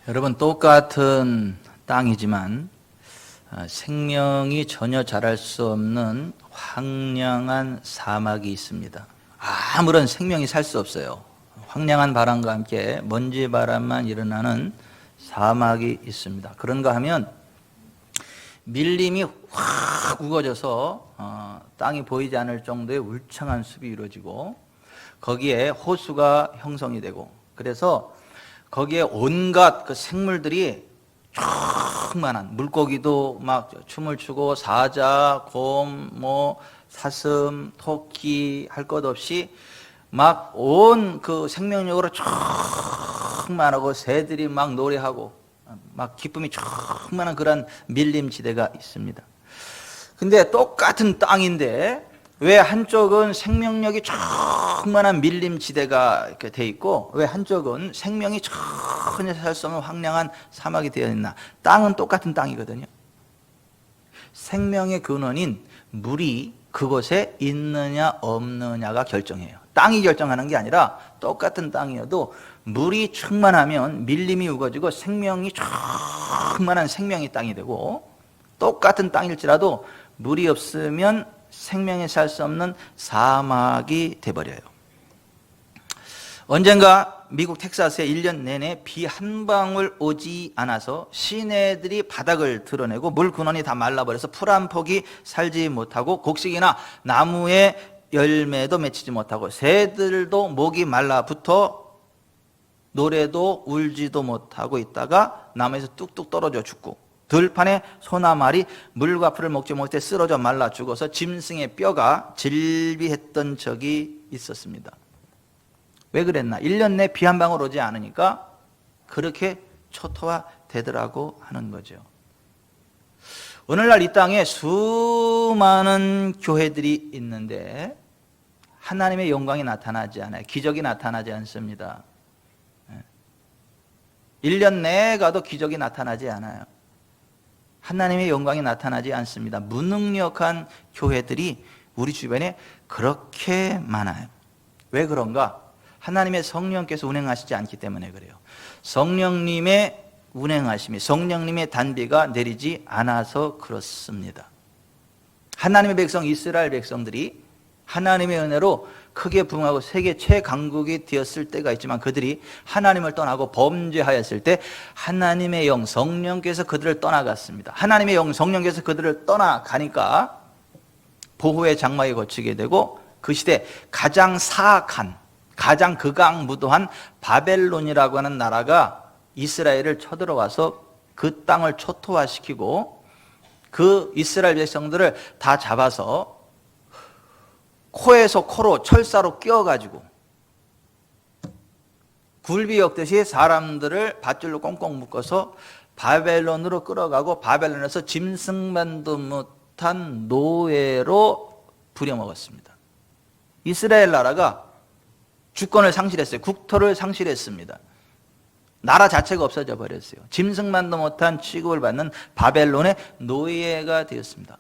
여러분, 똑같은 땅이지만 생명이 전혀 자랄 수 없는 황량한 사막이 있습니다. 아무런 생명이 살 수 없어요. 황량한 바람과 함께 먼지 바람만 일어나는 사막이 있습니다. 그런가 하면 밀림이 확 우거져서 땅이 보이지 않을 정도의 울창한 숲이 이루어지고 거기에 호수가 형성이 되고, 그래서 거기에 온갖 그 생물들이 충만한, 물고기도 막 춤을 추고 사자, 곰, 사슴, 토끼 할 것 없이 막 온 그 생명력으로 충만하고 새들이 막 노래하고 막 기쁨이 충만한 그런 밀림지대가 있습니다. 근데 똑같은 땅인데 왜 한쪽은 생명력이 충만한 밀림지대가 이렇게 돼 있고 왜 한쪽은 생명이 전혀 살 수 없는 황량한 사막이 되어 있나? 땅은 똑같은 땅이거든요. 생명의 근원인 물이 그곳에 있느냐 없느냐가 결정해요. 땅이 결정하는 게 아니라 똑같은 땅이어도 물이 충만하면 밀림이 우거지고 생명이 충만한 생명의 땅이 되고, 똑같은 땅일지라도 물이 없으면 생명이 살 수 없는 사막이 돼버려요. 언젠가 미국 텍사스에 1년 내내 비 한 방울 오지 않아서 시내들이 바닥을 드러내고 물 근원이 다 말라버려서 풀 한 폭이 살지 못하고 곡식이나 나무의 열매도 맺히지 못하고 새들도 목이 말라붙어 노래도 울지도 못하고 있다가 나무에서 뚝뚝 떨어져 죽고, 들판에 소나 말이 물과 풀을 먹지 못해 쓰러져 말라 죽어서 짐승의 뼈가 질비했던 적이 있었습니다. 왜 그랬나? 1년 내 비 한 방울 오지 않으니까 그렇게 초토화 되더라고 하는 거죠. 오늘날 이 땅에 수많은 교회들이 있는데 하나님의 영광이 나타나지 않아요. 기적이 나타나지 않습니다. 1년 내에 가도 기적이 나타나지 않아요. 하나님의 영광이 나타나지 않습니다. 무능력한 교회들이 우리 주변에 그렇게 많아요. 왜 그런가? 하나님의 성령께서 운행하시지 않기 때문에 그래요. 성령님의 운행하심이, 성령님의 단비가 내리지 않아서 그렇습니다. 하나님의 백성 이스라엘 백성들이 하나님의 은혜로 크게 부흥하고 세계 최강국이 되었을 때가 있지만 그들이 하나님을 떠나고 범죄하였을 때 하나님의 영 성령께서 그들을 떠나갔습니다. 하나님의 영 성령께서 그들을 떠나가니까 보호의 장막에 거치게 되고 그 시대 가장 사악한, 가장 극악무도한 바벨론이라고 하는 나라가 이스라엘을 쳐들어와서 그 땅을 초토화시키고 그 이스라엘 백성들을 다 잡아서 코에서 코로 철사로 끼워가지고 굴비 엮듯이 사람들을 밧줄로 꽁꽁 묶어서 바벨론으로 끌어가고 바벨론에서 짐승만도 못한 노예로 부려먹었습니다. 이스라엘 나라가 주권을 상실했어요. 국토를 상실했습니다. 나라 자체가 없어져 버렸어요. 짐승만도 못한 취급을 받는 바벨론의 노예가 되었습니다.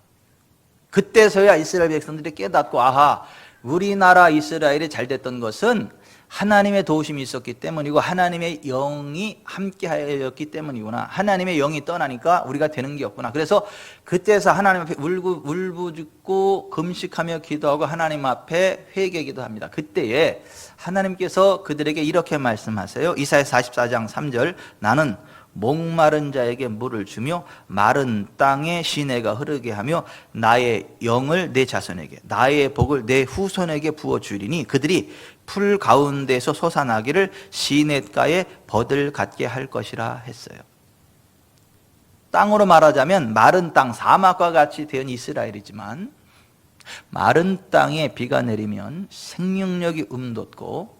그때서야 이스라엘 백성들이 깨닫고, 아하, 우리나라 이스라엘이 잘 됐던 것은 하나님의 도우심이 있었기 때문이고 하나님의 영이 함께하였기 때문이구나. 하나님의 영이 떠나니까 우리가 되는 게 없구나. 그래서 그때서 하나님 앞에 울부짖고 금식하며 기도하고 하나님 앞에 회개기도 합니다. 그때에 하나님께서 그들에게 이렇게 말씀하세요. 이사야 44장 3절, 나는 목마른 자에게 물을 주며 마른 땅에 시내가 흐르게 하며 나의 영을 내 자손에게, 나의 복을 내 후손에게 부어주리니 그들이 풀 가운데서 솟아나기를 시냇가에 버들 같게 할 것이라 했어요. 땅으로 말하자면 마른 땅, 사막과 같이 된 이스라엘이지만 마른 땅에 비가 내리면 생명력이 움돋고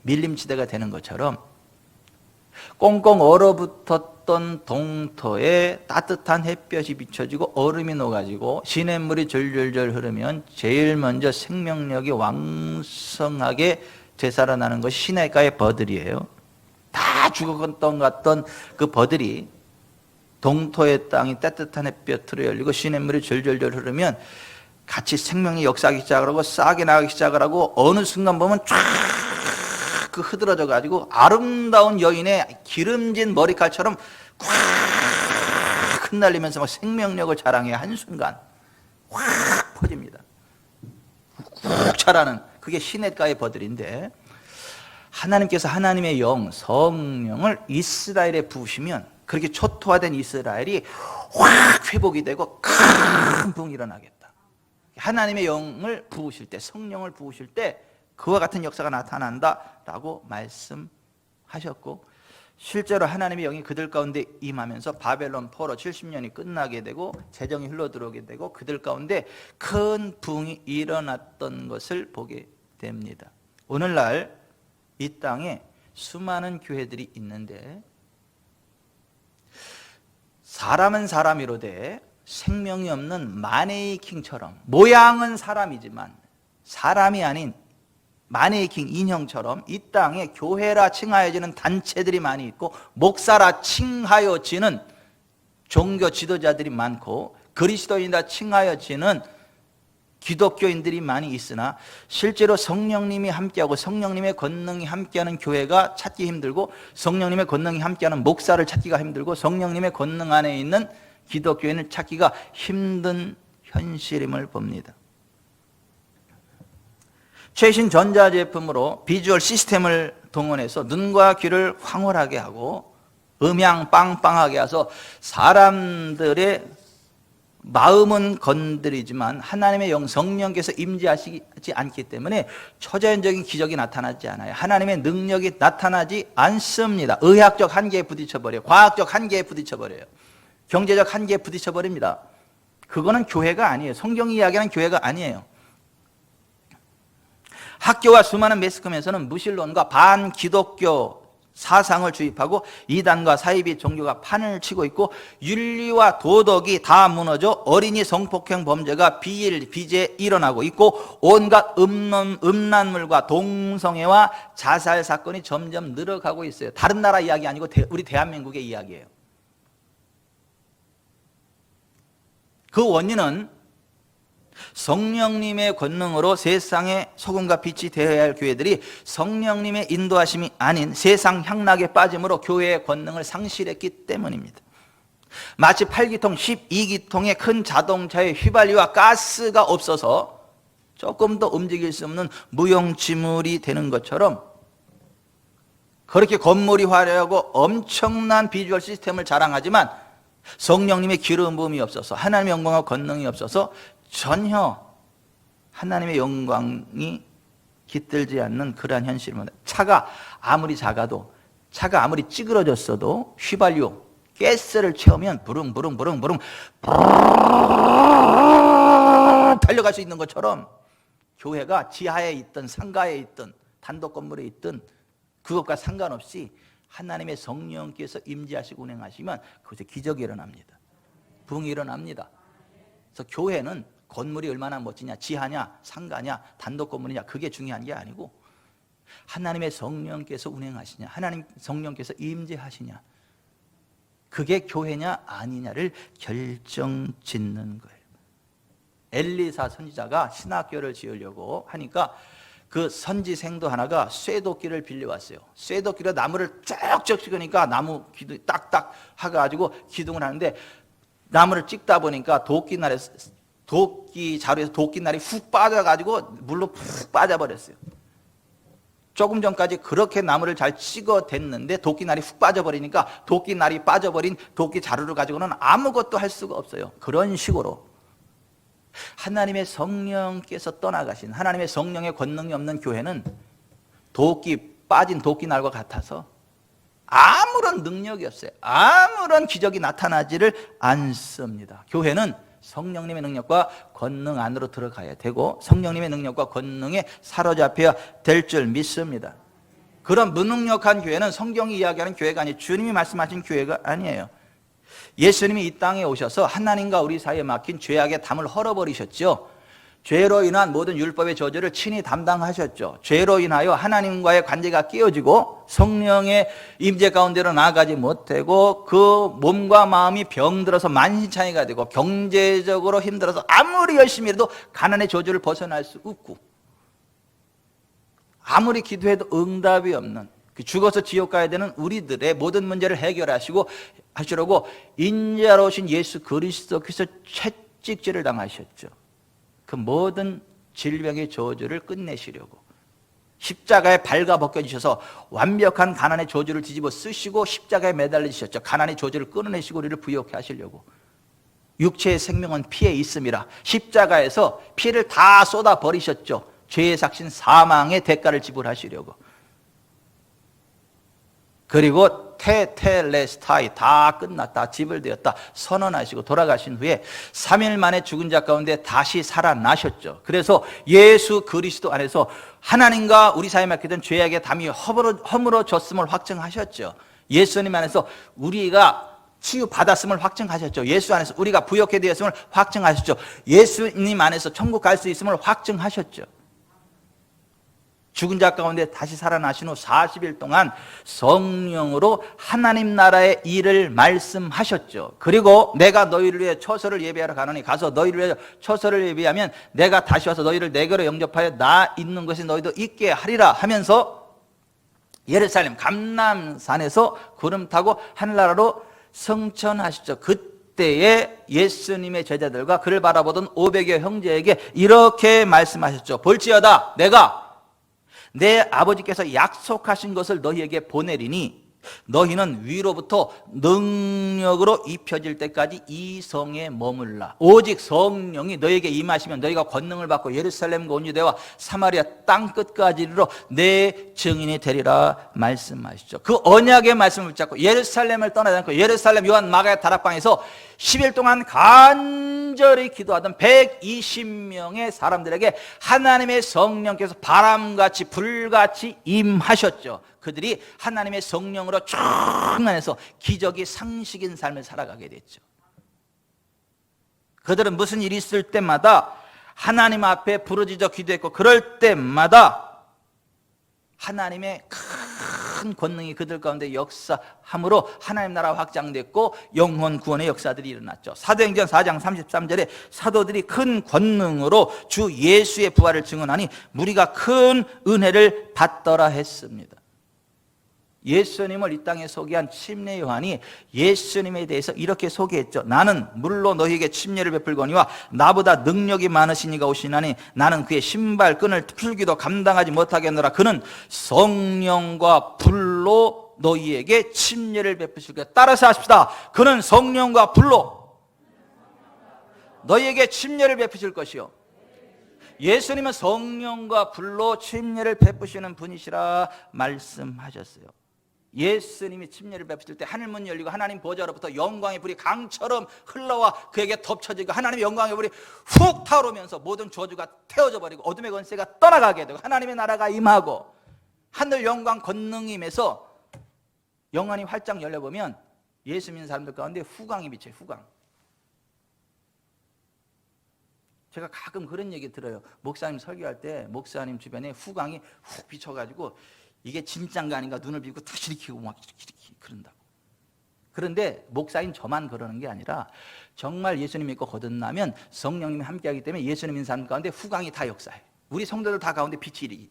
밀림지대가 되는 것처럼 꽁꽁 얼어붙었던 동토에 따뜻한 햇볕이 비춰지고 얼음이 녹아지고 시냇물이 졸졸졸 흐르면 제일 먼저 생명력이 왕성하게 되살아나는 것이 시냇가의 버들이에요. 다 죽었던 것 같던 그 버들이 동토의 땅이 따뜻한 햇볕으로 열리고 시냇물이 졸졸졸 흐르면 같이 생명이 역사하기 시작을 하고 싹이 나기 시작을 하고 어느 순간 보면 쫙 그 흐드러져 가지고 아름다운 여인의 기름진 머리칼처럼 꽉 흩날리면서 막 생명력을 자랑해 한순간 확 퍼집니다. 꾹 자라는 그게 시냇가의 버들인데, 하나님께서 하나님의 영 성령을 이스라엘에 부으시면 그렇게 초토화된 이스라엘이 확 회복이 되고 큰 붕이 일어나겠다. 하나님의 영을 부으실 때, 성령을 부으실 때 그와 같은 역사가 나타난다라고 말씀하셨고, 실제로 하나님의 영이 그들 가운데 임하면서 바벨론 포로 70년이 끝나게 되고 재정이 흘러들어오게 되고 그들 가운데 큰 붕이 일어났던 것을 보게 됩니다. 오늘날 이 땅에 수많은 교회들이 있는데, 사람은 사람이로되 생명이 없는 마네킹처럼, 모양은 사람이지만 사람이 아닌 마네킹 인형처럼 이 땅에 교회라 칭하여지는 단체들이 많이 있고, 목사라 칭하여지는 종교 지도자들이 많고, 그리스도인이라 칭하여지는 기독교인들이 많이 있으나, 실제로 성령님이 함께하고 성령님의 권능이 함께하는 교회가 찾기 힘들고, 성령님의 권능이 함께하는 목사를 찾기가 힘들고, 성령님의 권능 안에 있는 기독교인을 찾기가 힘든 현실임을 봅니다. 최신 전자제품으로 비주얼 시스템을 동원해서 눈과 귀를 황홀하게 하고 음향 빵빵하게 해서 사람들의 마음은 건드리지만 하나님의 영 성령께서 임재하시지 않기 때문에 초자연적인 기적이 나타나지 않아요. 하나님의 능력이 나타나지 않습니다. 의학적 한계에 부딪혀버려요. 과학적 한계에 부딪혀버려요. 경제적 한계에 부딪혀버립니다. 그거는 교회가 아니에요. 성경이 이야기하는 교회가 아니에요. 학교와 수많은 매스컴에서는 무신론과 반기독교 사상을 주입하고 이단과 사이비 종교가 판을 치고 있고, 윤리와 도덕이 다 무너져 어린이 성폭행 범죄가 비일비재 일어나고 있고, 온갖 음란물과 동성애와 자살 사건이 점점 늘어가고 있어요. 다른 나라 이야기 아니고 우리 대한민국의 이야기예요. 그 원인은 성령님의 권능으로 세상의 소금과 빛이 되어야 할 교회들이 성령님의 인도하심이 아닌 세상 향락에 빠짐으로 교회의 권능을 상실했기 때문입니다. 마치 8기통, 12기통의 큰 자동차에 휘발유와 가스가 없어서 조금 더 움직일 수 없는 무용지물이 되는 것처럼, 그렇게 건물이 화려하고 엄청난 비주얼 시스템을 자랑하지만 성령님의 기름 부음이 없어서, 하나님의 영광과 권능이 없어서 전혀 하나님의 영광이 깃들지 않는 그러한 현실입니다. 차가 아무리 작아도, 차가 아무리 찌그러졌어도 휘발유, 가스를 채우면 부릉부릉 달려갈 수 있는 것처럼, 교회가 지하에 있든 상가에 있든 단독 건물에 있든 그것과 상관없이 하나님의 성령께서 임재하시고 운행하시면 그것에 기적이 일어납니다. 부흥이 일어납니다. 그래서 교회는 건물이 얼마나 멋지냐, 지하냐, 상가냐, 단독 건물이냐, 그게 중요한 게 아니고 하나님의 성령께서 운행하시냐, 하나님 성령께서 임재하시냐, 그게 교회냐 아니냐를 결정짓는 거예요. 엘리사 선지자가 신학교를 지으려고 하니까 그 선지생도 하나가 쇠도끼를 빌려왔어요. 쇠도끼로 나무를 쭉쭉 찍으니까 나무 기둥 딱딱 해가지고 기둥을 하는데, 나무를 찍다 보니까 도끼 자루에서 도끼날이 훅 빠져가지고 물로 푹 빠져버렸어요. 조금 전까지 그렇게 나무를 잘 찍어댔는데 도끼날이 훅 빠져버리니까 도끼날이 빠져버린 도끼 자루를 가지고는 아무것도 할 수가 없어요. 그런 식으로 하나님의 성령께서 떠나가신, 하나님의 성령의 권능이 없는 교회는 빠진 도끼날과 같아서 아무런 능력이 없어요. 아무런 기적이 나타나지를 않습니다. 교회는 성령님의 능력과 권능 안으로 들어가야 되고 성령님의 능력과 권능에 사로잡혀야 될 줄 믿습니다. 그런 무능력한 교회는 성경이 이야기하는 교회가 아니에요. 주님이 말씀하신 교회가 아니에요. 예수님이 이 땅에 오셔서 하나님과 우리 사이에 막힌 죄악의 담을 헐어버리셨죠. 죄로 인한 모든 율법의 저주를 친히 담당하셨죠. 죄로 인하여 하나님과의 관계가 깨어지고 성령의 임재 가운데로 나아가지 못하고 그 몸과 마음이 병들어서 만신창이가 되고 경제적으로 힘들어서 아무리 열심히 해도 가난의 저주를 벗어날 수 없고 아무리 기도해도 응답이 없는, 죽어서 지옥 가야 되는 우리들의 모든 문제를 하시려고 인자로 오신 예수 그리스도께서 채찍질을 당하셨죠. 그 모든 질병의 저주를 끝내시려고 십자가에 발가 벗겨지셔서 완벽한 가난의 저주를 뒤집어 쓰시고 십자가에 매달리셨죠. 가난의 저주를 끊어내시고 우리를 부욕해 하시려고. 육체의 생명은 피에 있음이라 십자가에서 피를 다 쏟아 버리셨죠. 죄의 삭신 사망의 대가를 지불하시려고. 그리고 테텔레스타이, 다 끝났다, 지불되었다 선언하시고 돌아가신 후에 3일 만에 죽은 자 가운데 다시 살아나셨죠. 그래서 예수 그리스도 안에서 하나님과 우리 사이에 맡기던 죄악의 담이 허물어졌음을 확증하셨죠. 예수님 안에서 우리가 치유받았음을 확증하셨죠. 예수 안에서 우리가 부욕해 되었음을 확증하셨죠. 예수님 안에서 천국 갈 수 있음을 확증하셨죠. 죽은 자 가운데 다시 살아나신 후 40일 동안 성령으로 하나님 나라의 일을 말씀하셨죠. 그리고 내가 너희를 위해 처소를 예비하러 가노니 가서 너희를 위해 처소를 예비하면 내가 다시 와서 너희를 내게로 영접하여 나 있는 것이 너희도 있게 하리라 하면서 예루살렘 감람산에서 구름 타고 하늘나라로 성천하시죠. 그때에 예수님의 제자들과 그를 바라보던 500여 형제에게 이렇게 말씀하셨죠. 볼지어다 내가 내 아버지께서 약속하신 것을 너희에게 보내리니 너희는 위로부터 능력으로 입혀질 때까지 이 성에 머물라. 오직 성령이 너희에게 임하시면 너희가 권능을 받고 예루살렘과 온 유대와 사마리아 땅 끝까지 이르러 내 증인이 되리라 말씀하시죠. 그 언약의 말씀을 붙잡고 예루살렘을 떠나지 않고 예루살렘 요한 마가의 다락방에서 10일 동안 간절히 기도하던 120명의 사람들에게 하나님의 성령께서 바람같이 불같이 임하셨죠. 그들이 하나님의 성령으로 충만해서 기적이 상식인 삶을 살아가게 됐죠. 그들은 무슨 일이 있을 때마다 하나님 앞에 부르짖어 기도했고 그럴 때마다 하나님의 큰 권능이 그들 가운데 역사함으로 하나님 나라 확장됐고 영혼 구원의 역사들이 일어났죠. 사도행전 4장 33절에 사도들이 큰 권능으로 주 예수의 부활을 증언하니 무리가 큰 은혜를 받더라 했습니다. 예수님을 이 땅에 소개한 침례 요한이 예수님에 대해서 이렇게 소개했죠. 나는 물로 너희에게 침례를 베풀거니와 나보다 능력이 많으신 이가 오시나니 나는 그의 신발끈을 풀기도 감당하지 못하겠노라. 그는 성령과 불로 너희에게 침례를 베푸실 거야. 따라서 하십시다. 그는 성령과 불로 너희에게 침례를 베푸실 것이요. 예수님은 성령과 불로 침례를 베푸시는 분이시라 말씀하셨어요. 예수님이 침례를 베푸실 때 하늘문 열리고 하나님 보좌로부터 영광의 불이 강처럼 흘러와 그에게 덮쳐지고 하나님의 영광의 불이 훅 타오르면서 모든 저주가 태워져 버리고 어둠의 권세가 떠나가게 되고 하나님의 나라가 임하고 하늘 영광 권능이 임해서 영안이 활짝 열려보면 예수 믿는 사람들 가운데 후광이 비쳐요. 후광. 제가 가끔 그런 얘기 들어요. 목사님 설교할 때 목사님 주변에 후광이 훅 비쳐가지고 이게 진짠가 아닌가 눈을 비비고 다 시리키고 막 이렇게 그런다고. 그런데 목사인 저만 그러는 게 아니라 정말 예수님 믿고 거듭나면 성령님이 함께하기 때문에 예수님 믿는 사람 가운데 후광이 다 역사해. 우리 성도들 다 가운데 빛이 이리.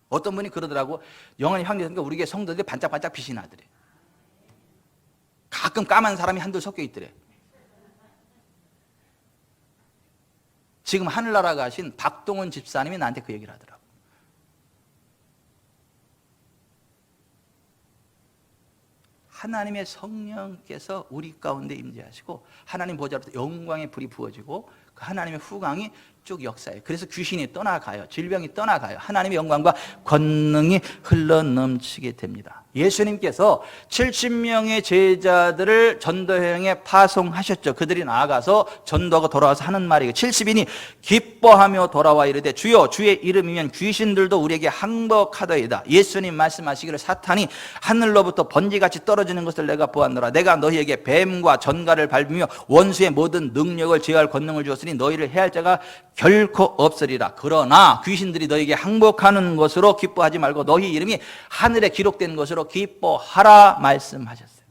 어떤 분이 그러더라고. 영원히 향기니까 우리 성도들이 반짝반짝 빛이 나더래. 가끔 까만 사람이 한둘 섞여 있더래. 지금 하늘나라 가신 박동원 집사님이 나한테 그 얘기를 하더라고. 하나님의 성령께서 우리 가운데 임재하시고 하나님 보좌로부터 영광의 불이 부어지고 그 하나님의 후광이 쭉 역사해요. 그래서 귀신이 떠나가요. 질병이 떠나가요. 하나님의 영광과 권능이 흘러넘치게 됩니다. 예수님께서 70명의 제자들을 전도여행에 파송하셨죠. 그들이 나아가서 전도하고 돌아와서 하는 말이에요. 70인이 기뻐하며 돌아와 이르되 주여 주의 이름이면 귀신들도 우리에게 항복하더이다. 예수님 말씀하시기를 사탄이 하늘로부터 번지같이 떨어지는 것을 내가 보았노라. 내가 너희에게 뱀과 전갈을 밟으며 원수의 모든 능력을 제어할 권능을 주었으니 너희를 해할 자가 결코 없으리라. 그러나 귀신들이 너희에게 항복하는 것으로 기뻐하지 말고 너희 이름이 하늘에 기록된 것으로 기뻐하라 말씀하셨어요.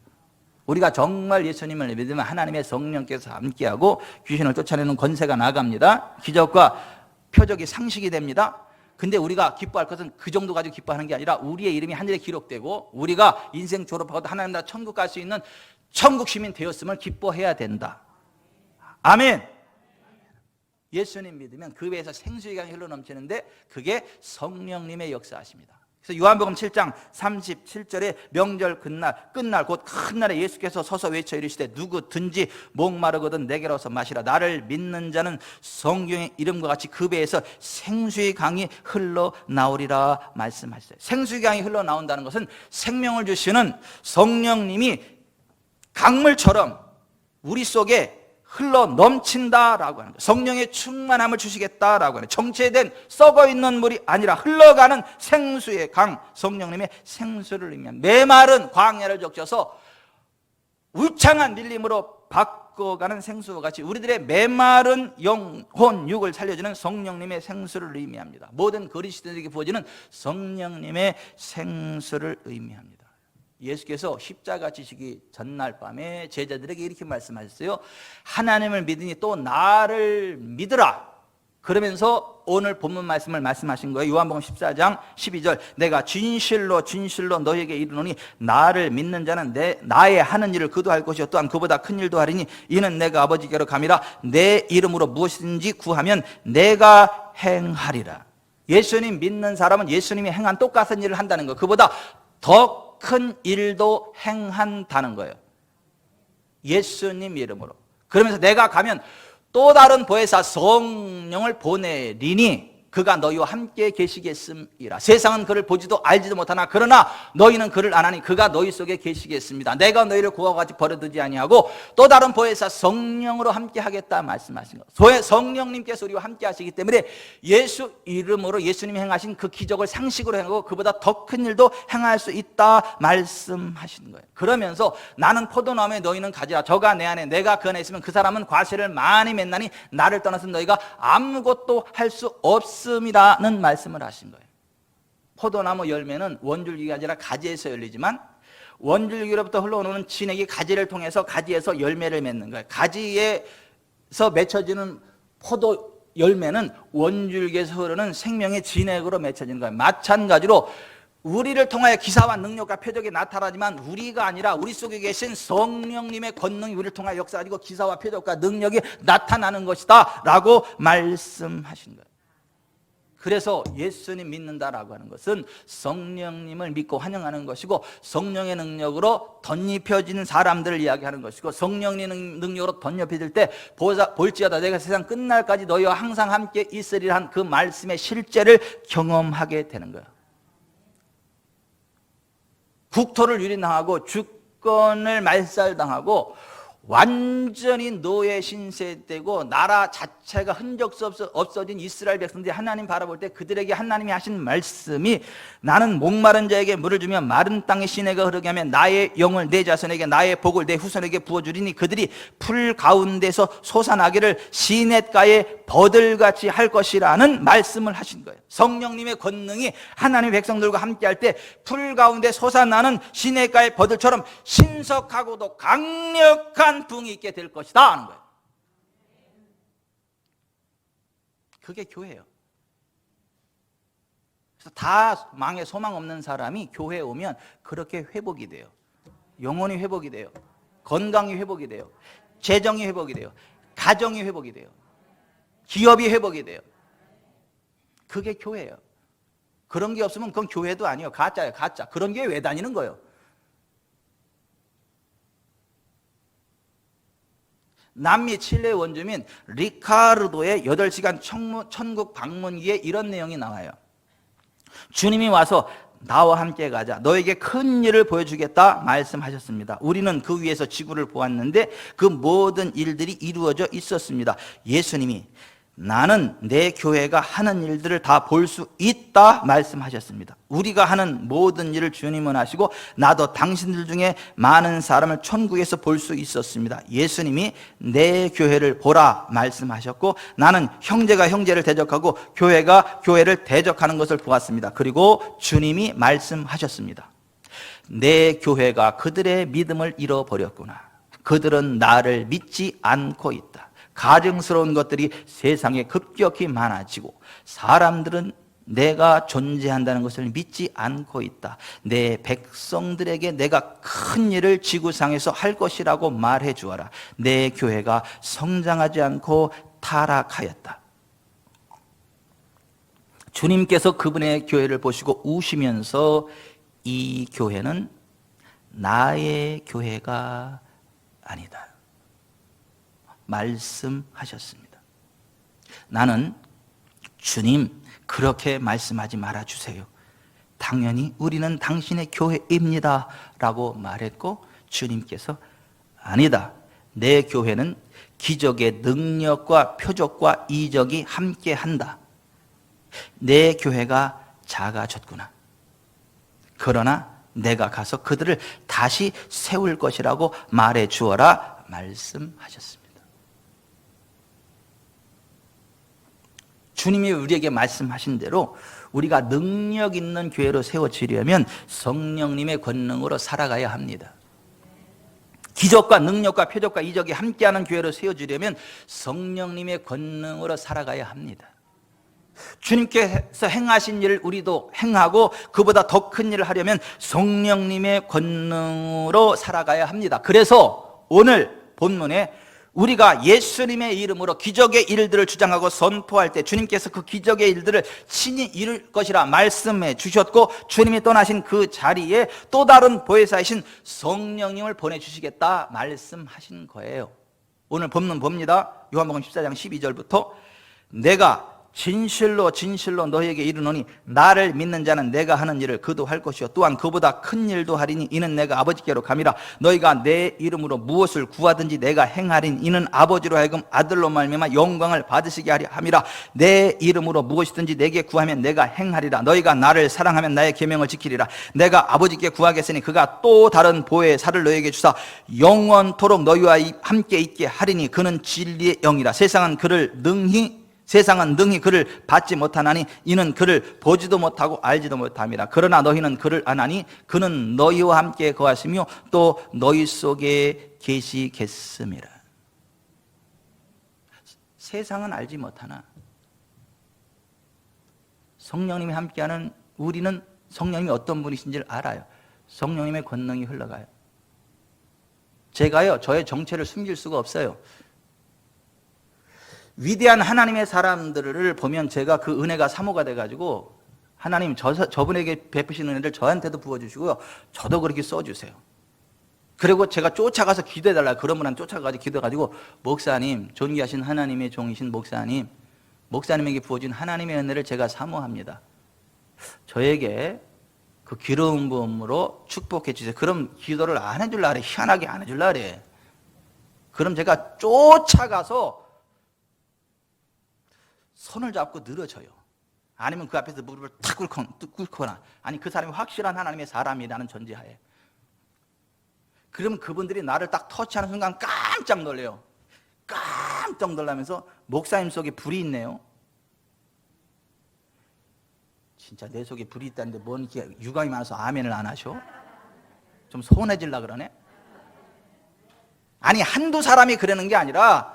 우리가 정말 예수님을 믿으면 하나님의 성령께서 함께하고 귀신을 쫓아내는 권세가 나갑니다. 기적과 표적이 상식이 됩니다. 근데 우리가 기뻐할 것은 그 정도 가지고 기뻐하는 게 아니라 우리의 이름이 하늘에 기록되고 우리가 인생 졸업하고 하나님 나라 천국 갈 수 있는 천국 시민 되었음을 기뻐해야 된다. 아멘. 예수님 믿으면 그 배에서 생수의 강이 흘러넘치는데 그게 성령님의 역사하십니다. 그래서 요한복음 7장 37절에 명절 끝날 곧 큰 날에 예수께서 서서 외쳐 이르시되 누구든지 목마르거든 내게로 와서 마시라. 나를 믿는 자는 성경의 이름과 같이 그 배에서 생수의 강이 흘러나오리라 말씀하셨어요. 생수의 강이 흘러나온다는 것은 생명을 주시는 성령님이 강물처럼 우리 속에 흘러 넘친다라고 하는 거예요. 성령의 충만함을 주시겠다라고 하는, 정체된 썩어있는 물이 아니라 흘러가는 생수의 강, 성령님의 생수를 의미합니다. 메마른 광야를 적셔서 울창한 밀림으로 바꿔가는 생수와 같이 우리들의 메마른 영혼 육을 살려주는 성령님의 생수를 의미합니다. 모든 그리스도인에게 부어지는 성령님의 생수를 의미합니다. 예수께서 십자가 지시기 전날 밤에 제자들에게 이렇게 말씀하셨어요. 하나님을 믿으니 또 나를 믿으라. 그러면서 오늘 본문 말씀을 말씀하신 거예요. 요한복음 14장 12절 내가 진실로 진실로 너희에게 이르노니 나를 믿는 자는 나의 하는 일을 그도 할 것이요 또한 그보다 큰 일도 하리니 이는 내가 아버지께로 감이라. 내 이름으로 무엇이든지 구하면 내가 행하리라. 예수님 믿는 사람은 예수님이 행한 똑같은 일을 한다는 거예요. 그보다 더 큰 일도 행한다는 거예요. 예수님 이름으로. 그러면서 내가 가면 또 다른 보혜사 성령을 보내리니 그가 너희와 함께 계시겠음이라. 세상은 그를 보지도 알지도 못하나 그러나 너희는 그를 아나니 그가 너희 속에 계시겠습니다. 내가 너희를 그와 같이 버려두지 아니하고 또 다른 보혜사 성령으로 함께 하겠다 말씀하신 것. 성령님께서 우리와 함께 하시기 때문에 예수 이름으로 예수님이 행하신 그 기적을 상식으로 행하고 그보다 더 큰 일도 행할 수 있다 말씀하시는 거예요. 그러면서 나는 포도나무에 너희는 가지라. 저가 내 안에 내가 그 안에 있으면 그 사람은 과실을 많이 맺나니 나를 떠나서 너희가 아무것도 할 수 없음이라는 말씀을 하신 거예요. 포도나무 열매는 원줄기가 아니라 가지에서 열리지만 원줄기로부터 흘러오는 진액이 가지를 통해서 가지에서 열매를 맺는 거예요. 가지에서 맺혀지는 포도 열매는 원줄기에서 흐르는 생명의 진액으로 맺혀지는 거예요. 마찬가지로 우리를 통하여 기사와 능력과 표적이 나타나지만 우리가 아니라 우리 속에 계신 성령님의 권능이 우리를 통하여 역사하고 기사와 표적과 능력이 나타나는 것이다 라고 말씀하신 거예요. 그래서 예수님 믿는다라고 하는 것은 성령님을 믿고 환영하는 것이고 성령의 능력으로 덧입혀지는 사람들을 이야기하는 것이고 성령의 능력으로 덧입혀질 때 볼지어다 내가 세상 끝날까지 너희와 항상 함께 있으리라 한 그 말씀의 실제를 경험하게 되는 거예요. 국토를 유린당하고 주권을 말살당하고 완전히 노예 신세되고 나라 자체가 흔적 없어진 이스라엘 백성들이 하나님 바라볼 때 그들에게 하나님이 하신 말씀이 나는 목마른 자에게 물을 주며 마른 땅에 시내가 흐르게 하면 나의 영을 내 자손에게 나의 복을 내 후손에게 부어주리니 그들이 풀 가운데서 솟아나기를 시냇가에 버들같이 할 것이라는 말씀을 하신 거예요. 성령님의 권능이 하나님의 백성들과 함께할 때 풀 가운데 솟아나는 시냇가의 버들처럼 신속하고도 강력한 붕이 있게 될 것이다 하는 거예요. 그게 교회예요. 그래서 다 망에 소망 없는 사람이 교회에 오면 그렇게 회복이 돼요. 영혼이 회복이 돼요. 건강이 회복이 돼요. 재정이 회복이 돼요. 가정이 회복이 돼요. 기업이 회복이 돼요. 그게 교회예요. 그런 게 없으면 그건 교회도 아니에요. 가짜예요. 가짜. 그런 게 왜 다니는 거예요? 남미 칠레 원주민 리카르도의 8시간 천국 방문기에 이런 내용이 나와요. 주님이 와서 나와 함께 가자. 너에게 큰 일을 보여주겠다 말씀하셨습니다. 우리는 그 위에서 지구를 보았는데 그 모든 일들이 이루어져 있었습니다. 예수님이 나는 내 교회가 하는 일들을 다 볼 수 있다 말씀하셨습니다. 우리가 하는 모든 일을 주님은 하시고 나도 당신들 중에 많은 사람을 천국에서 볼 수 있었습니다. 예수님이 내 교회를 보라 말씀하셨고 나는 형제가 형제를 대적하고 교회가 교회를 대적하는 것을 보았습니다. 그리고 주님이 말씀하셨습니다. 내 교회가 그들의 믿음을 잃어버렸구나. 그들은 나를 믿지 않고 있다. 가증스러운 것들이 세상에 급격히 많아지고 사람들은 내가 존재한다는 것을 믿지 않고 있다. 내 백성들에게 내가 큰 일을 지구상에서 할 것이라고 말해 주어라. 내 교회가 성장하지 않고 타락하였다. 주님께서 그분의 교회를 보시고 우시면서 이 교회는 나의 교회가 아니다 말씀하셨습니다. 나는 주님 그렇게 말씀하지 말아주세요. 당연히 우리는 당신의 교회입니다 라고 말했고, 주님께서 아니다, 내 교회는 기적의 능력과 표적과 이적이 함께한다. 내 교회가 작아졌구나. 그러나 내가 가서 그들을 다시 세울 것이라고 말해 주어라 말씀하셨습니다. 주님이 우리에게 말씀하신 대로 우리가 능력 있는 교회로 세워지려면 성령님의 권능으로 살아가야 합니다. 기적과 능력과 표적과 이적이 함께하는 교회로 세워지려면 성령님의 권능으로 살아가야 합니다. 주님께서 행하신 일을 우리도 행하고 그보다 더 큰 일을 하려면 성령님의 권능으로 살아가야 합니다. 그래서 오늘 본문에 우리가 예수님의 이름으로 기적의 일들을 주장하고 선포할 때 주님께서 그 기적의 일들을 친히 이룰 것이라 말씀해 주셨고, 주님이 떠나신 그 자리에 또 다른 보혜사이신 성령님을 보내주시겠다 말씀하신 거예요. 오늘 본문 봅니다. 요한복음 14장 12절부터 내가 진실로 진실로 너희에게 이르노니 나를 믿는 자는 내가 하는 일을 그도 할 것이요 또한 그보다 큰 일도 하리니 이는 내가 아버지께로 감이라. 너희가 내 이름으로 무엇을 구하든지 내가 행하리니 이는 아버지로 하여금 아들로 말미암아 영광을 받으시게 하려 함이라. 내 이름으로 무엇이든지 내게 구하면 내가 행하리라. 너희가 나를 사랑하면 나의 계명을 지키리라. 내가 아버지께 구하겠으니 그가 또 다른 보혜사를 너희에게 주사 영원토록 너희와 함께 있게 하리니 그는 진리의 영이라. 세상은 능히 그를 받지 못하나니 이는 그를 보지도 못하고 알지도 못함이라. 그러나 너희는 그를 아나니 그는 너희와 함께 거하시며 또 너희 속에 계시겠음이라. 세상은 알지 못하나 성령님이 함께하는 우리는 성령님이 어떤 분이신지를 알아요. 성령님의 권능이 흘러가요. 제가요 저의 정체를 숨길 수가 없어요. 위대한 하나님의 사람들을 보면 제가 그 은혜가 사모가 돼가지고 하나님 저분에게 베푸시는 은혜를 저한테도 부어주시고요, 저도 그렇게 써주세요. 그리고 제가 쫓아가서 기도해달라 그런 분한테 쫓아가서 기도해가지고 목사님, 존귀하신 하나님의 종이신 목사님에게 부어준 하나님의 은혜를 제가 사모합니다. 저에게 그 기름 부음으로 축복해 주세요. 그럼 기도를 안 해줄라 그래. 희한하게 안 해줄라 그래. 그럼 제가 쫓아가서 손을 잡고 늘어져요. 아니면 그 앞에서 무릎을 탁 꿇거나, 아니 그 사람이 확실한 하나님의 사람이라는 전제하에. 그러면 그분들이 나를 딱 터치하는 순간 깜짝 놀래요. 깜짝 놀라면서 목사님 속에 불이 있네요. 진짜 내 속에 불이 있다는데 뭔 이렇게 유감이 많아서 아멘을 안 하셔? 좀 서운해질라 그러네? 아니 한두 사람이 그러는 게 아니라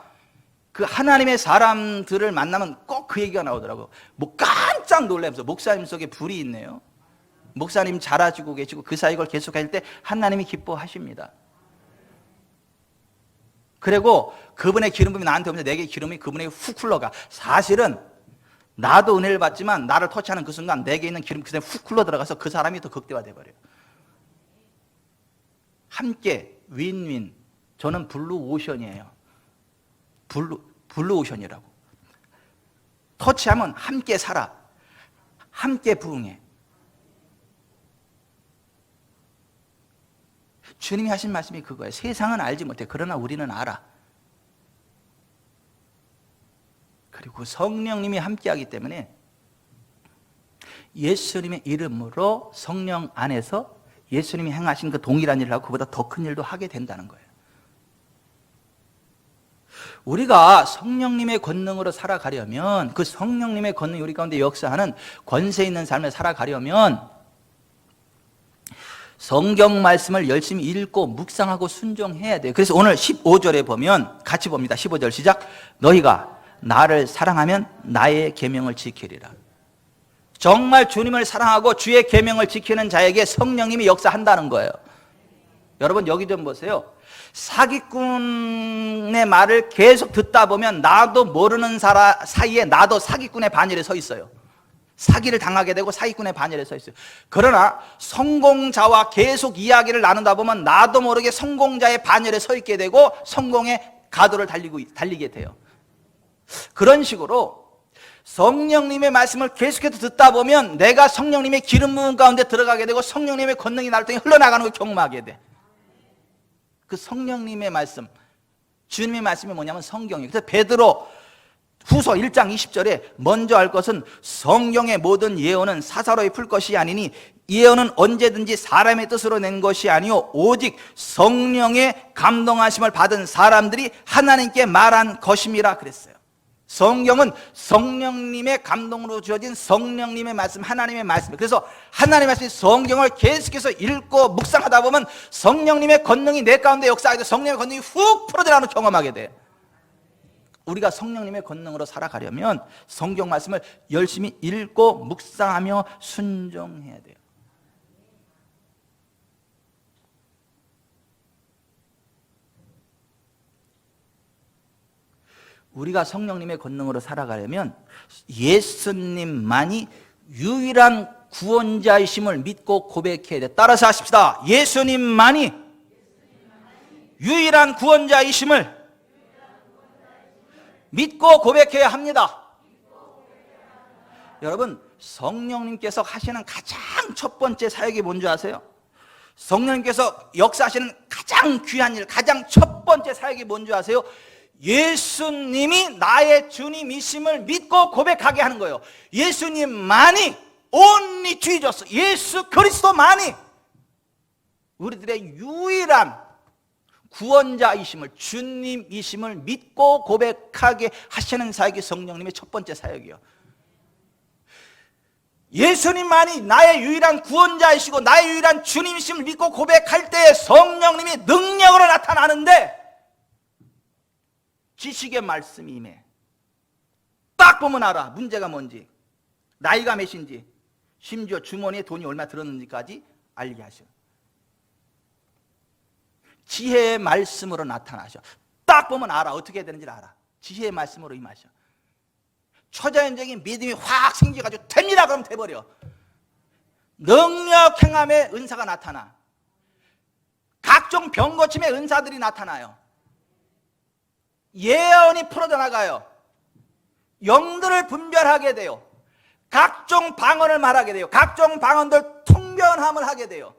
그 하나님의 사람들을 만나면 꼭 그 얘기가 나오더라고. 뭐 깜짝 놀라면서 목사님 속에 불이 있네요. 목사님 잘하시고 계시고 그 사역을 계속할 때 하나님이 기뻐하십니다. 그리고 그분의 기름 부음이 나한테 오면서 내게 기름이 그분에게 훅 흘러가. 사실은 나도 은혜를 받지만 나를 터치하는 그 순간 내게 있는 기름이 그냥 훅 흘러 들어가서 그 사람이 더 극대화돼 버려요. 함께 윈윈. 저는 블루 오션이에요. 블루 오션이라고. 터치하면 함께 살아. 함께 부응해. 주님이 하신 말씀이 그거예요. 세상은 알지 못해. 그러나 우리는 알아. 그리고 성령님이 함께하기 때문에 예수님의 이름으로 성령 안에서 예수님이 행하신 그 동일한 일을 하고 그보다 더 큰 일도 하게 된다는 거예요. 우리가 성령님의 권능으로 살아가려면, 그 성령님의 권능이 우리 가운데 역사하는 권세 있는 삶을 살아가려면 성경 말씀을 열심히 읽고 묵상하고 순종해야 돼요. 그래서 오늘 15절에 보면 같이 봅니다. 15절 시작. 너희가 나를 사랑하면 나의 계명을 지키리라. 정말 주님을 사랑하고 주의 계명을 지키는 자에게 성령님이 역사한다는 거예요. 여러분 여기 좀 보세요. 사기꾼의 말을 계속 듣다 보면 나도 모르는 사이에 나도 사기꾼의 반열에 서 있어요. 사기를 당하게 되고 사기꾼의 반열에 서 있어요. 그러나 성공자와 계속 이야기를 나누다 보면 나도 모르게 성공자의 반열에 서 있게 되고 성공의 가도를 달리게 돼요. 그런 식으로 성령님의 말씀을 계속해서 듣다 보면 내가 성령님의 기름 부음 가운데 들어가게 되고 성령님의 권능이 나를 통해 흘러나가는 걸 경험하게 돼. 그 성령님의 말씀, 주님의 말씀이 뭐냐면 성경이에요. 그래서 베드로 후서 1장 20절에 먼저 알 것은 성경의 모든 예언은 사사로이 풀 것이 아니니 예언은 언제든지 사람의 뜻으로 낸 것이 아니요 오직 성령의 감동하심을 받은 사람들이 하나님께 말한 것임이라 그랬어요. 성경은 성령님의 감동으로 주어진 성령님의 말씀, 하나님의 말씀. 그래서 하나님의 말씀, 성경을 계속해서 읽고 묵상하다 보면 성령님의 권능이 내 가운데 역사하게 돼 성령의 권능이 훅 풀어지라는 경험하게 돼. 우리가 성령님의 권능으로 살아가려면 성경 말씀을 열심히 읽고 묵상하며 순종해야 돼요. 우리가 성령님의 권능으로 살아가려면 예수님만이 유일한 구원자이심을 믿고 고백해야 돼. 따라서 하십시다. 예수님만이 유일한 구원자이심을 믿고 고백해야 합니다. 여러분, 성령님께서 하시는 가장 첫 번째 사역이 뭔지 아세요? 성령님께서 역사하시는 가장 귀한 일, 가장 첫 번째 사역이 뭔지 아세요? 예수님이 나의 주님이심을 믿고 고백하게 하는 거예요. 예수님만이, only Jesus, 예수 그리스도만이 우리들의 유일한 구원자이심을, 주님이심을 믿고 고백하게 하시는 사역이 성령님의 첫 번째 사역이에요. 예수님만이 나의 유일한 구원자이시고 나의 유일한 주님이심을 믿고 고백할 때 성령님이 능력으로 나타나는데 지식의 말씀이 임해. 딱 보면 알아. 문제가 뭔지, 나이가 몇인지, 심지어 주머니에 돈이 얼마 들었는지까지 알게 하셔. 지혜의 말씀으로 나타나셔. 딱 보면 알아. 어떻게 해야 되는지 알아. 지혜의 말씀으로 임하셔. 초자연적인 믿음이 확 생겨가지고 됩니다 그럼 돼버려. 능력 행함의 은사가 나타나. 각종 병 고침의 은사들이 나타나요. 예언이 풀어져 나가요. 영들을 분별하게 돼요. 각종 방언을 말하게 돼요. 각종 방언들 통변함을 하게 돼요.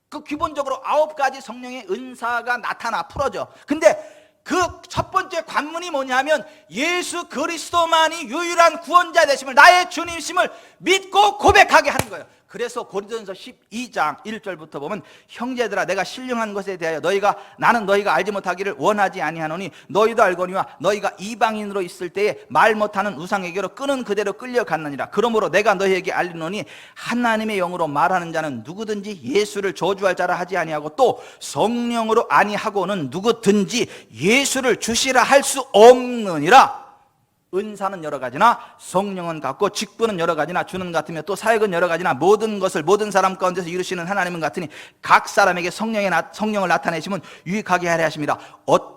그 기본적으로 9가지 성령의 은사가 나타나 풀어져. 근데 그 첫 번째 관문이 뭐냐면 예수 그리스도만이 유일한 구원자 되심을, 나의 주님이심을 믿고 고백하게 하는 거예요. 그래서 고린도전서 12장 1절부터 보면 형제들아 내가 신령한 것에 대하여 나는 너희가 알지 못하기를 원하지 아니하노니 너희도 알거니와 너희가 이방인으로 있을 때에 말 못하는 우상에게로 끄는 그대로 끌려갔느니라. 그러므로 내가 너희에게 알리노니 하나님의 영으로 말하는 자는 누구든지 예수를 저주할 자라 하지 아니하고 또 성령으로 아니하고는 누구든지 예수를 주시라 할 수 없느니라. 은사는 여러 가지나 성령은 같고 직분은 여러 가지나 주는 같으며 또 사역은 여러 가지나 모든 것을 모든 사람 가운데서 이루시는 하나님은 같으니 각 사람에게 성령을 나타내시면 유익하게 하려 하심이라.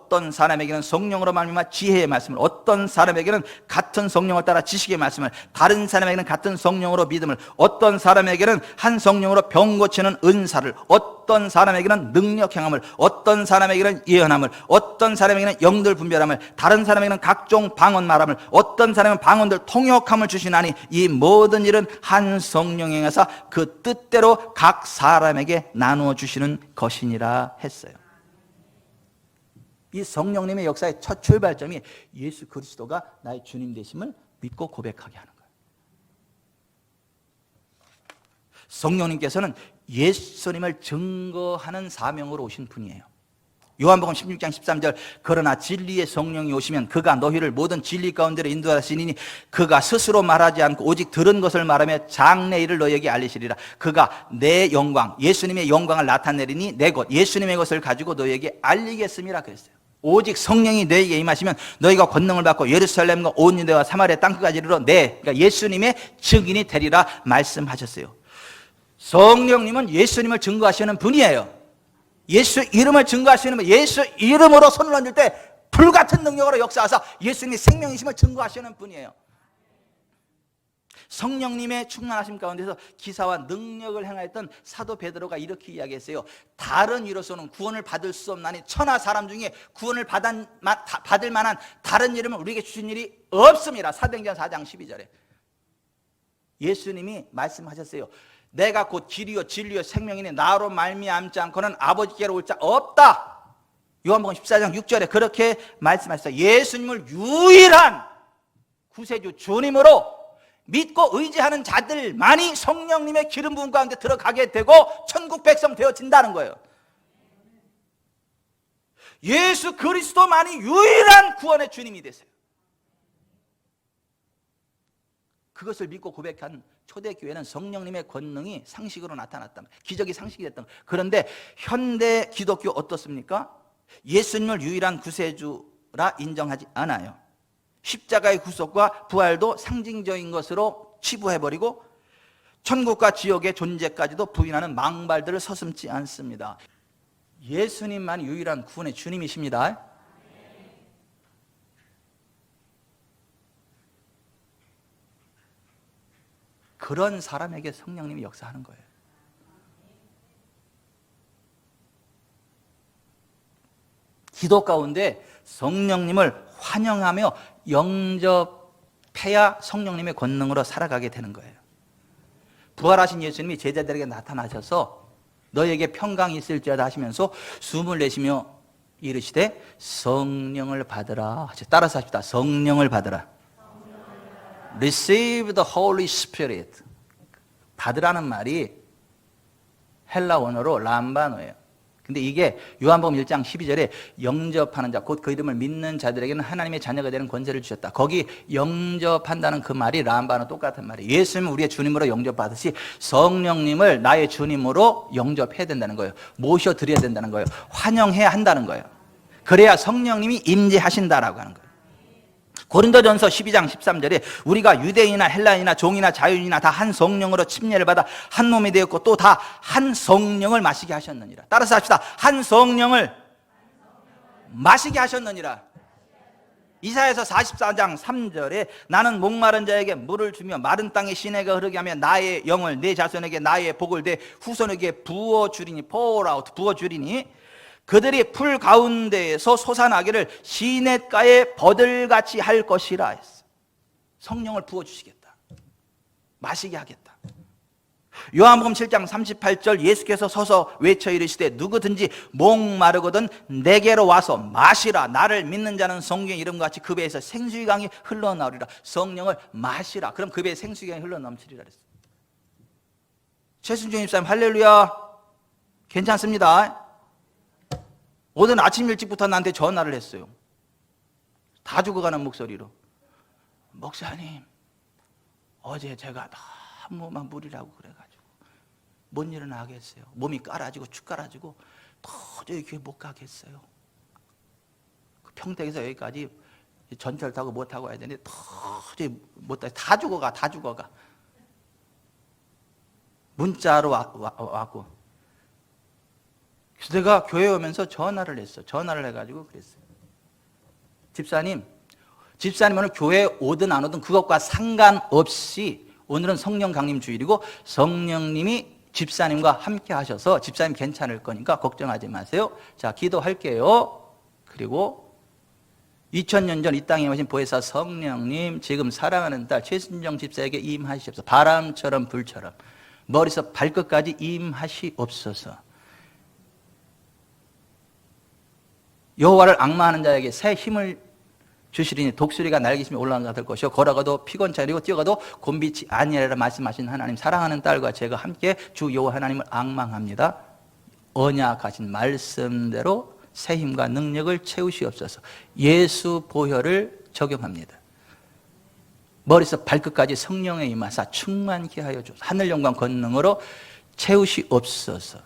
어떤 사람에게는 성령으로 말미암아 지혜의 말씀을, 어떤 사람에게는 같은 성령을 따라 지식의 말씀을, 다른 사람에게는 같은 성령으로 믿음을, 어떤 사람에게는 한 성령으로 병 고치는 은사를, 어떤 사람에게는 능력 행함을, 어떤 사람에게는 예언함을, 어떤 사람에게는 영들 분별함을, 다른 사람에게는 각종 방언 말함을, 어떤 사람은 방언들 통역함을 주시나니 이 모든 일은 한 성령에 의해서 그 뜻대로 각 사람에게 나누어 주시는 것이니라 했어요. 이 성령님의 역사의 첫 출발점이 예수 그리스도가 나의 주님 되심을 믿고 고백하게 하는 거예요. 성령님께서는 예수님을 증거하는 사명으로 오신 분이에요. 요한복음 16장 13절 그러나 진리의 성령이 오시면 그가 너희를 모든 진리 가운데로 인도하시니 그가 스스로 말하지 않고 오직 들은 것을 말하며 장래 일을 너희에게 알리시리라. 그가 내 영광, 예수님의 영광을 나타내리니 내 것 예수님의 것을 가지고 너희에게 알리겠음이라 그랬어요. 오직 성령이 너에게 임하시면 너희가 권능을 받고 예루살렘과 온 유대와 사마리아 땅끝까지 이르러 그러니까 예수님의 증인이 되리라 말씀하셨어요. 성령님은 예수님을 증거하시는 분이에요. 예수 이름을 증거하시는 분, 예수 이름으로 손을 얹을 때 불같은 능력으로 역사하사 예수님의 생명이심을 증거하시는 분이에요. 성령님의 충만하심 가운데서 기사와 능력을 행하였던 사도 베드로가 이렇게 이야기했어요. 다른 이로서는 구원을 받을 수 없나니 천하 사람 중에 구원을 받을 만한 다른 이름을 우리에게 주신 일이 없습니다. 사도행전 4장 12절에 예수님이 말씀하셨어요. 내가 곧 길이요 진리요 생명이니 나로 말미암지 않고는 아버지께로 올 자 없다. 요한복음 14장 6절에 그렇게 말씀하셨어요. 예수님을 유일한 구세주 주님으로 믿고 의지하는 자들만이 성령님의 기름 부음 가운데 들어가게 되고 천국 백성 되어진다는 거예요. 예수 그리스도만이 유일한 구원의 주님이 되세요. 그것을 믿고 고백한 초대교회는 성령님의 권능이 상식으로 나타났다. 기적이 상식이 됐던 거예요. 그런데 현대 기독교 어떻습니까? 예수님을 유일한 구세주라 인정하지 않아요. 십자가의 구속과 부활도 상징적인 것으로 치부해버리고 천국과 지옥의 존재까지도 부인하는 망발들을 서슴지 않습니다. 예수님만이 유일한 구원의 주님이십니다. 그런 사람에게 성령님이 역사하는 거예요. 기도 가운데 성령님을 환영하며 영접해야 성령님의 권능으로 살아가게 되는 거예요. 부활하신 예수님이 제자들에게 나타나셔서 너에게 평강이 있을지어다 하시면서 숨을 내쉬며 이르시되 성령을 받으라. 따라서 합시다. 성령을 받으라. Receive the Holy Spirit. 받으라는 말이 헬라 원어로 람바노예요. 근데 이게 요한복음 1장 12절에 영접하는 자, 곧 그 이름을 믿는 자들에게는 하나님의 자녀가 되는 권세를 주셨다. 거기 영접한다는 그 말이 람바노 똑같은 말이에요. 예수님은 우리의 주님으로 영접받듯이 성령님을 나의 주님으로 영접해야 된다는 거예요. 모셔드려야 된다는 거예요. 환영해야 한다는 거예요. 그래야 성령님이 임재하신다라고 하는 거예요. 고린도전서 12장 13절에 우리가 유대인이나 헬라인이나 종이나 자유인이나 다 한 성령으로 침례를 받아 한 몸이 되었고 또 다 한 성령을 마시게 하셨느니라. 따라서 합시다. 한 성령을 마시게 하셨느니라. 이사야서 44장 3절에 나는 목마른 자에게 물을 주며 마른 땅에 시내가 흐르게 하며 나의 영을 내 자손에게 나의 복을 내 후손에게 부어주리니 pour out 부어주리니 그들이 풀 가운데에서 솟아나기를 시냇가에 버들같이 할 것이라 했어. 성령을 부어주시겠다. 마시게 하겠다. 요한복음 7장 38절 예수께서 서서 외쳐 이르시되 누구든지 목마르거든 내게로 와서 마시라. 나를 믿는 자는 성경의 이름같이 그 배에서 생수의 강이 흘러나오리라. 성령을 마시라. 그럼 그 배에 생수의 강이 흘러넘치리라 그랬어. 최순정 집사님 할렐루야. 괜찮습니다. 오늘 아침 일찍부터 나한테 전화를 했어요. 다 죽어가는 목소리로. 목사님, 어제 제가 너무 무리라고 그래가지고 못 일어나겠어요. 몸이 깔아지고 축 깔아지고 도저히 교회 못 가겠어요. 그 평택에서 여기까지 전철 타고 못 타고 와야 되는데 도저히 못 타. 다 죽어가. 문자로 왔고. 그래서 내가 교회 오면서 전화를 했어. 전화를 해가지고 그랬어요. 집사님 오늘 교회 오든 안 오든 그것과 상관없이 오늘은 성령 강림 주일이고 성령님이 집사님과 함께 하셔서 집사님 괜찮을 거니까 걱정하지 마세요. 자, 기도할게요. 그리고 2000년 전 이 땅에 오신 보혜사 성령님 지금 사랑하는 딸 최순정 집사에게 임하시옵소서. 바람처럼 불처럼 머리에서 발끝까지 임하시옵소서. 여호와를 앙마하는 자에게 새 힘을 주시리니 독수리가 날개심에 올라가 될 것이요 걸어가도 피곤차리고 뛰어가도 곤비치 아니하리라 말씀하신 하나님, 사랑하는 딸과 제가 함께 주 여호와 하나님을 앙망합니다. 언약하신 말씀대로 새 힘과 능력을 채우시옵소서. 예수 보혈을 적용합니다. 머리에서 발끝까지 성령의 임하사 충만케 하여 주소서. 하늘 영광 권능으로 채우시옵소서.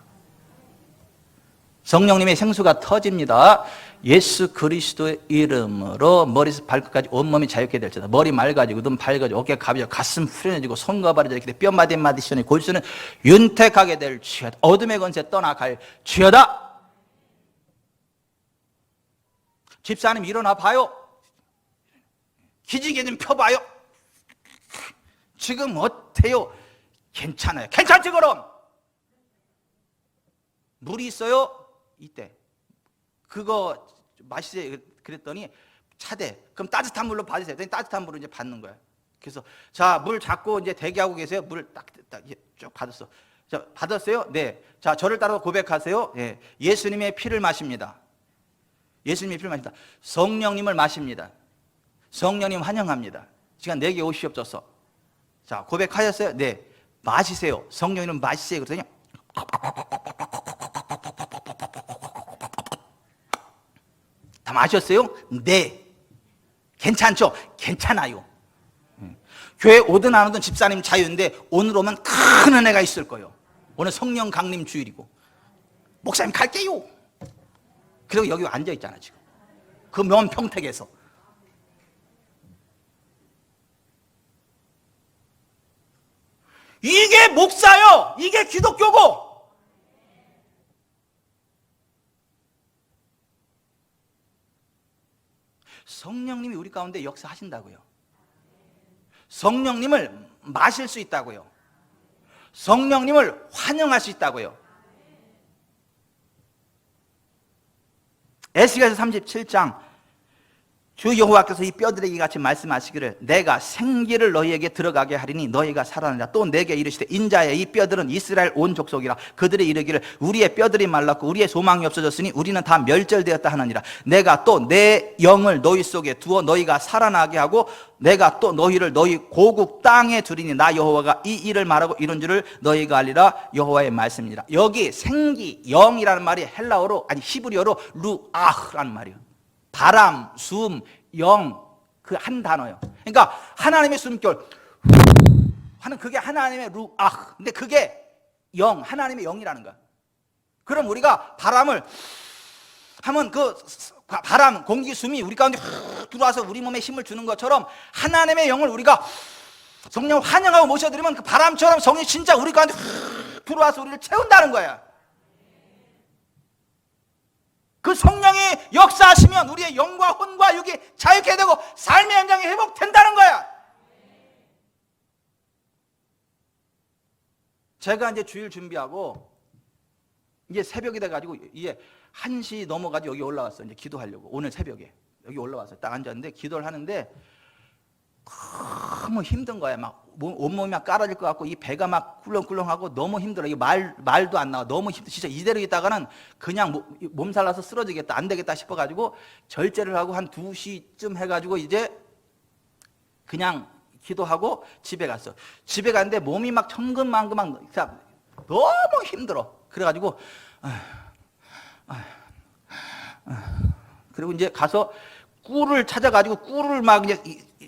성령님의 생수가 터집니다. 예수 그리스도의 이름으로 머리에서 발끝까지 온몸이 자유케 될지어다. 머리 맑아지고 눈 밝아지고 어깨 가벼워지고 가슴 후련해지고 손과 발이 이렇게 뼈마디 마디 시원해 골수는 윤택하게 될지어다. 어둠의 권세 떠나갈지어다. 집사님 일어나 봐요. 기지개 좀 펴봐요. 지금 어때요? 괜찮아요. 괜찮지 그럼? 물이 있어요? 이때 그거 마시세요. 그랬더니 차대. 그럼 따뜻한 물로 받으세요. 따뜻한 물을 이제 받는 거야. 그래서 자, 물 잡고 이제 대기하고 계세요. 물을 딱 쭉 받았어. 자, 받았어요? 네. 자, 저를 따라 고백하세요. 네. 예수님의 피를 마십니다. 예수님의 피를 마십니다. 성령님을 마십니다. 성령님 환영합니다. 시간 내게 오시옵소서. 자, 고백하셨어요? 네. 마시세요. 성령님은 마시세요. 그랬더니 다 마셨어요? 네. 괜찮죠? 괜찮아요. 교회 오든 안 오든 집사님 자유인데 오늘 오면 큰 은혜가 있을 거예요. 오늘 성령 강림 주일이고 목사님 갈게요. 그리고 여기 앉아 있잖아 지금. 그 먼 평택에서. 이게 목사요. 이게 기독교고. 성령님이 우리 가운데 역사하신다고요. 성령님을 마실 수 있다고요. 성령님을 환영할 수 있다고요. 에스겔서 37장 주 여호와께서 이 뼈들에게 같이 말씀하시기를 내가 생기를 너희에게 들어가게 하리니 너희가 살아나리라. 또 내게 이르시되 인자의 이 뼈들은 이스라엘 온 족속이라. 그들이 이르기를 우리의 뼈들이 말랐고 우리의 소망이 없어졌으니 우리는 다 멸절되었다 하느니라. 내가 또 내 영을 너희 속에 두어 너희가 살아나게 하고 내가 또 너희를 너희 고국 땅에 두리니 나 여호와가 이 일을 말하고 이룬 줄을 너희가 알리라. 여호와의 말씀이니라. 여기 생기, 영이라는 말이 헬라어로 아니 히브리어로 루아흐라는 말이에요. 바람, 숨, 영, 그 한 단어예요. 그러니까 하나님의 숨결 하는 그게 하나님의 루아흐. 근데 그게 영, 하나님의 영이라는 거야. 그럼 우리가 바람을 하면 그 바람, 공기, 숨이 우리 가운데 들어와서 우리 몸에 힘을 주는 것처럼 하나님의 영을 우리가 성령을 환영하고 모셔드리면 그 바람처럼 성령이 진짜 우리 가운데 들어와서 우리를 채운다는 거야. 그 성령이 역사하시면 우리의 영과 혼과 육이 자유케 되고 삶의 현장이 회복된다는 거야. 제가 이제 주일 준비하고 이제 새벽이 돼가지고 이제 1시 넘어가지고 여기 올라왔어요. 이제 기도하려고. 오늘 새벽에 여기 올라와서 딱 앉았는데 기도를 하는데 너무 힘든 거야. 막 온몸이 막 깔아질 것 같고 이 배가 막 꿀렁꿀렁하고 너무 힘들어. 이 말도 안 나와. 너무 힘들어. 진짜 이대로 있다가는 그냥 몸살 나서 쓰러지겠다. 안 되겠다 싶어가지고 절제를 하고 한 2시쯤 해가지고 이제 그냥 기도하고 집에 갔어. 집에 갔는데 몸이 막 천근만근 막 너무 힘들어. 그래가지고 그리고 이제 가서 꿀을 찾아가지고 꿀을 막 이제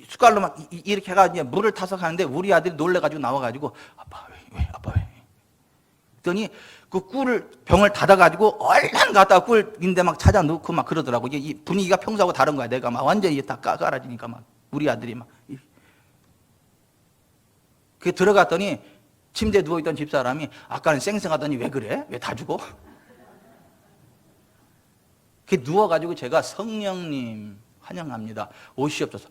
숟갈로 막 이렇게 해가지고 물을 타서 가는데 우리 아들이 놀래가지고 나와가지고 아빠 왜 아빠 왜? 그랬더니 그 꿀을 병을 닫아가지고 얼른 갔다가 꿀인데 막 찾아 넣고 막 그러더라고. 이게 이 분위기가 평소하고 다른 거야. 내가 막 완전히 다 깔아지니까 막 우리 아들이 막. 그 들어갔더니 침대에 누워있던 집사람이 아까는 쌩쌩하더니 왜 그래? 왜 다 죽어? 그 누워가지고 제가 성령님 환영합니다. 오시옵소서.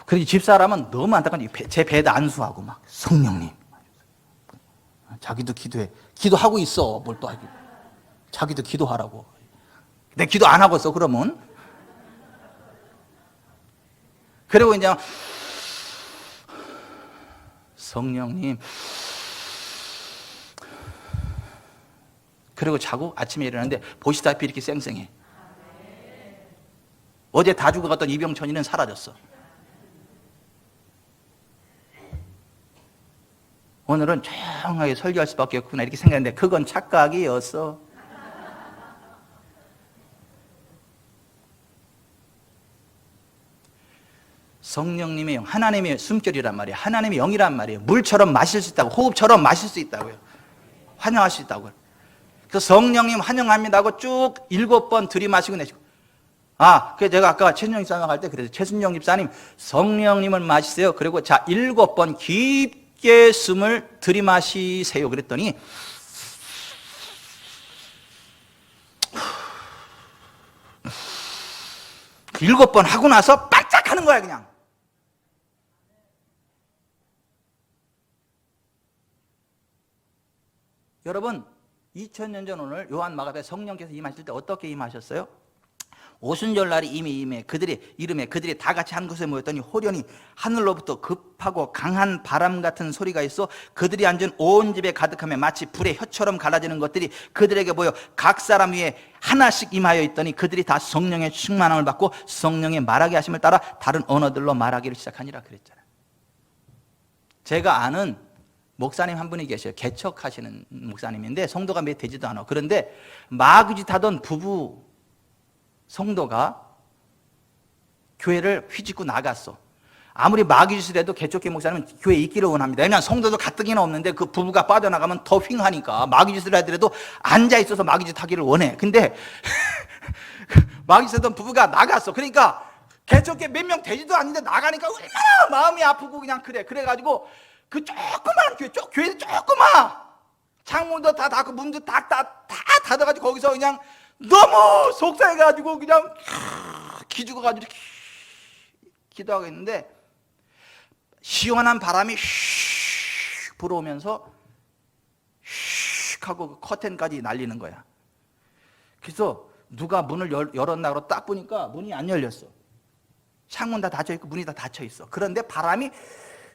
그리고 집사람은 너무 안타까운데 제 배에다 안수하고 막 성령님. 자기도 기도해. 기도하고 있어. 뭘 또 하기. 자기도 기도하라고. 내 기도 안 하고 있어 그러면. 그리고 이제 성령님. 그리고 자고 아침에 일어났는데 보시다시피 이렇게 쌩쌩해. 어제 다 죽어갔던 이병천이는 사라졌어. 오늘은 조용하게 설교할 수밖에 없구나 이렇게 생각했는데 그건 착각이었어. 성령님의 영, 하나님의 숨결이란 말이에요. 하나님의 영이란 말이에요. 물처럼 마실 수 있다고, 호흡처럼 마실 수 있다고요. 환영할 수 있다고요. 그래서 성령님 환영합니다 하고 쭉 7번 들이마시고 내쉬고. 그래서 제가 아까 최순영 집사님 갈 때 그래서 최순영 집사님 성령님을 마시세요. 그리고 자 7번 깊게 숨을 들이마시세요. 그랬더니 7번 하고 나서 반짝하는 거야 그냥. 여러분 2000년 전 오늘 요한 마가복음에 성령께서 임하실 때 어떻게 임하셨어요? 오순절날이 이미 임해 그들의 이름에 그들이 다 같이 한 곳에 모였더니 호련히 하늘로부터 급하고 강한 바람 같은 소리가 있어 그들이 앉은 온 집에 가득하며 마치 불의 혀처럼 갈라지는 것들이 그들에게 보여 각 사람 위에 하나씩 임하여 있더니 그들이 다 성령의 충만함을 받고 성령의 말하게 하심을 따라 다른 언어들로 말하기를 시작하니라 그랬잖아요. 제가 아는 목사님 한 분이 계셔요. 개척하시는 목사님인데 성도가 몇 되지도 않아. 그런데 마귀짓 하던 부부 성도가 교회를 휘짓고 나갔어. 아무리 마귀짓을 해도 개척교 목사님은 교회에 있기를 원합니다. 왜냐하면 성도도 가뜩이나 없는데 그 부부가 빠져나가면 더 휑하니까 마귀짓을 하더라도 앉아있어서 마귀짓 하기를 원해. 근데 마귀짓 하던 부부가 나갔어. 그러니까 개척교 몇 명 되지도 않는데 나가니까 얼마나 마음이 아프고 그냥 그래가지고 그 조그만 교회도 조그만 창문도 다 닫고 문도 다 닫아가지고 거기서 그냥 너무 속상해가지고 그냥 기죽어가지고 기도하고 있는데 시원한 바람이 슉 불어오면서 슉 하고 그 커튼까지 날리는 거야. 그래서 누가 문을 열었나 그러고 딱 보니까 문이 안 열렸어. 창문 다 닫혀있고 문이 다 닫혀있어. 그런데 바람이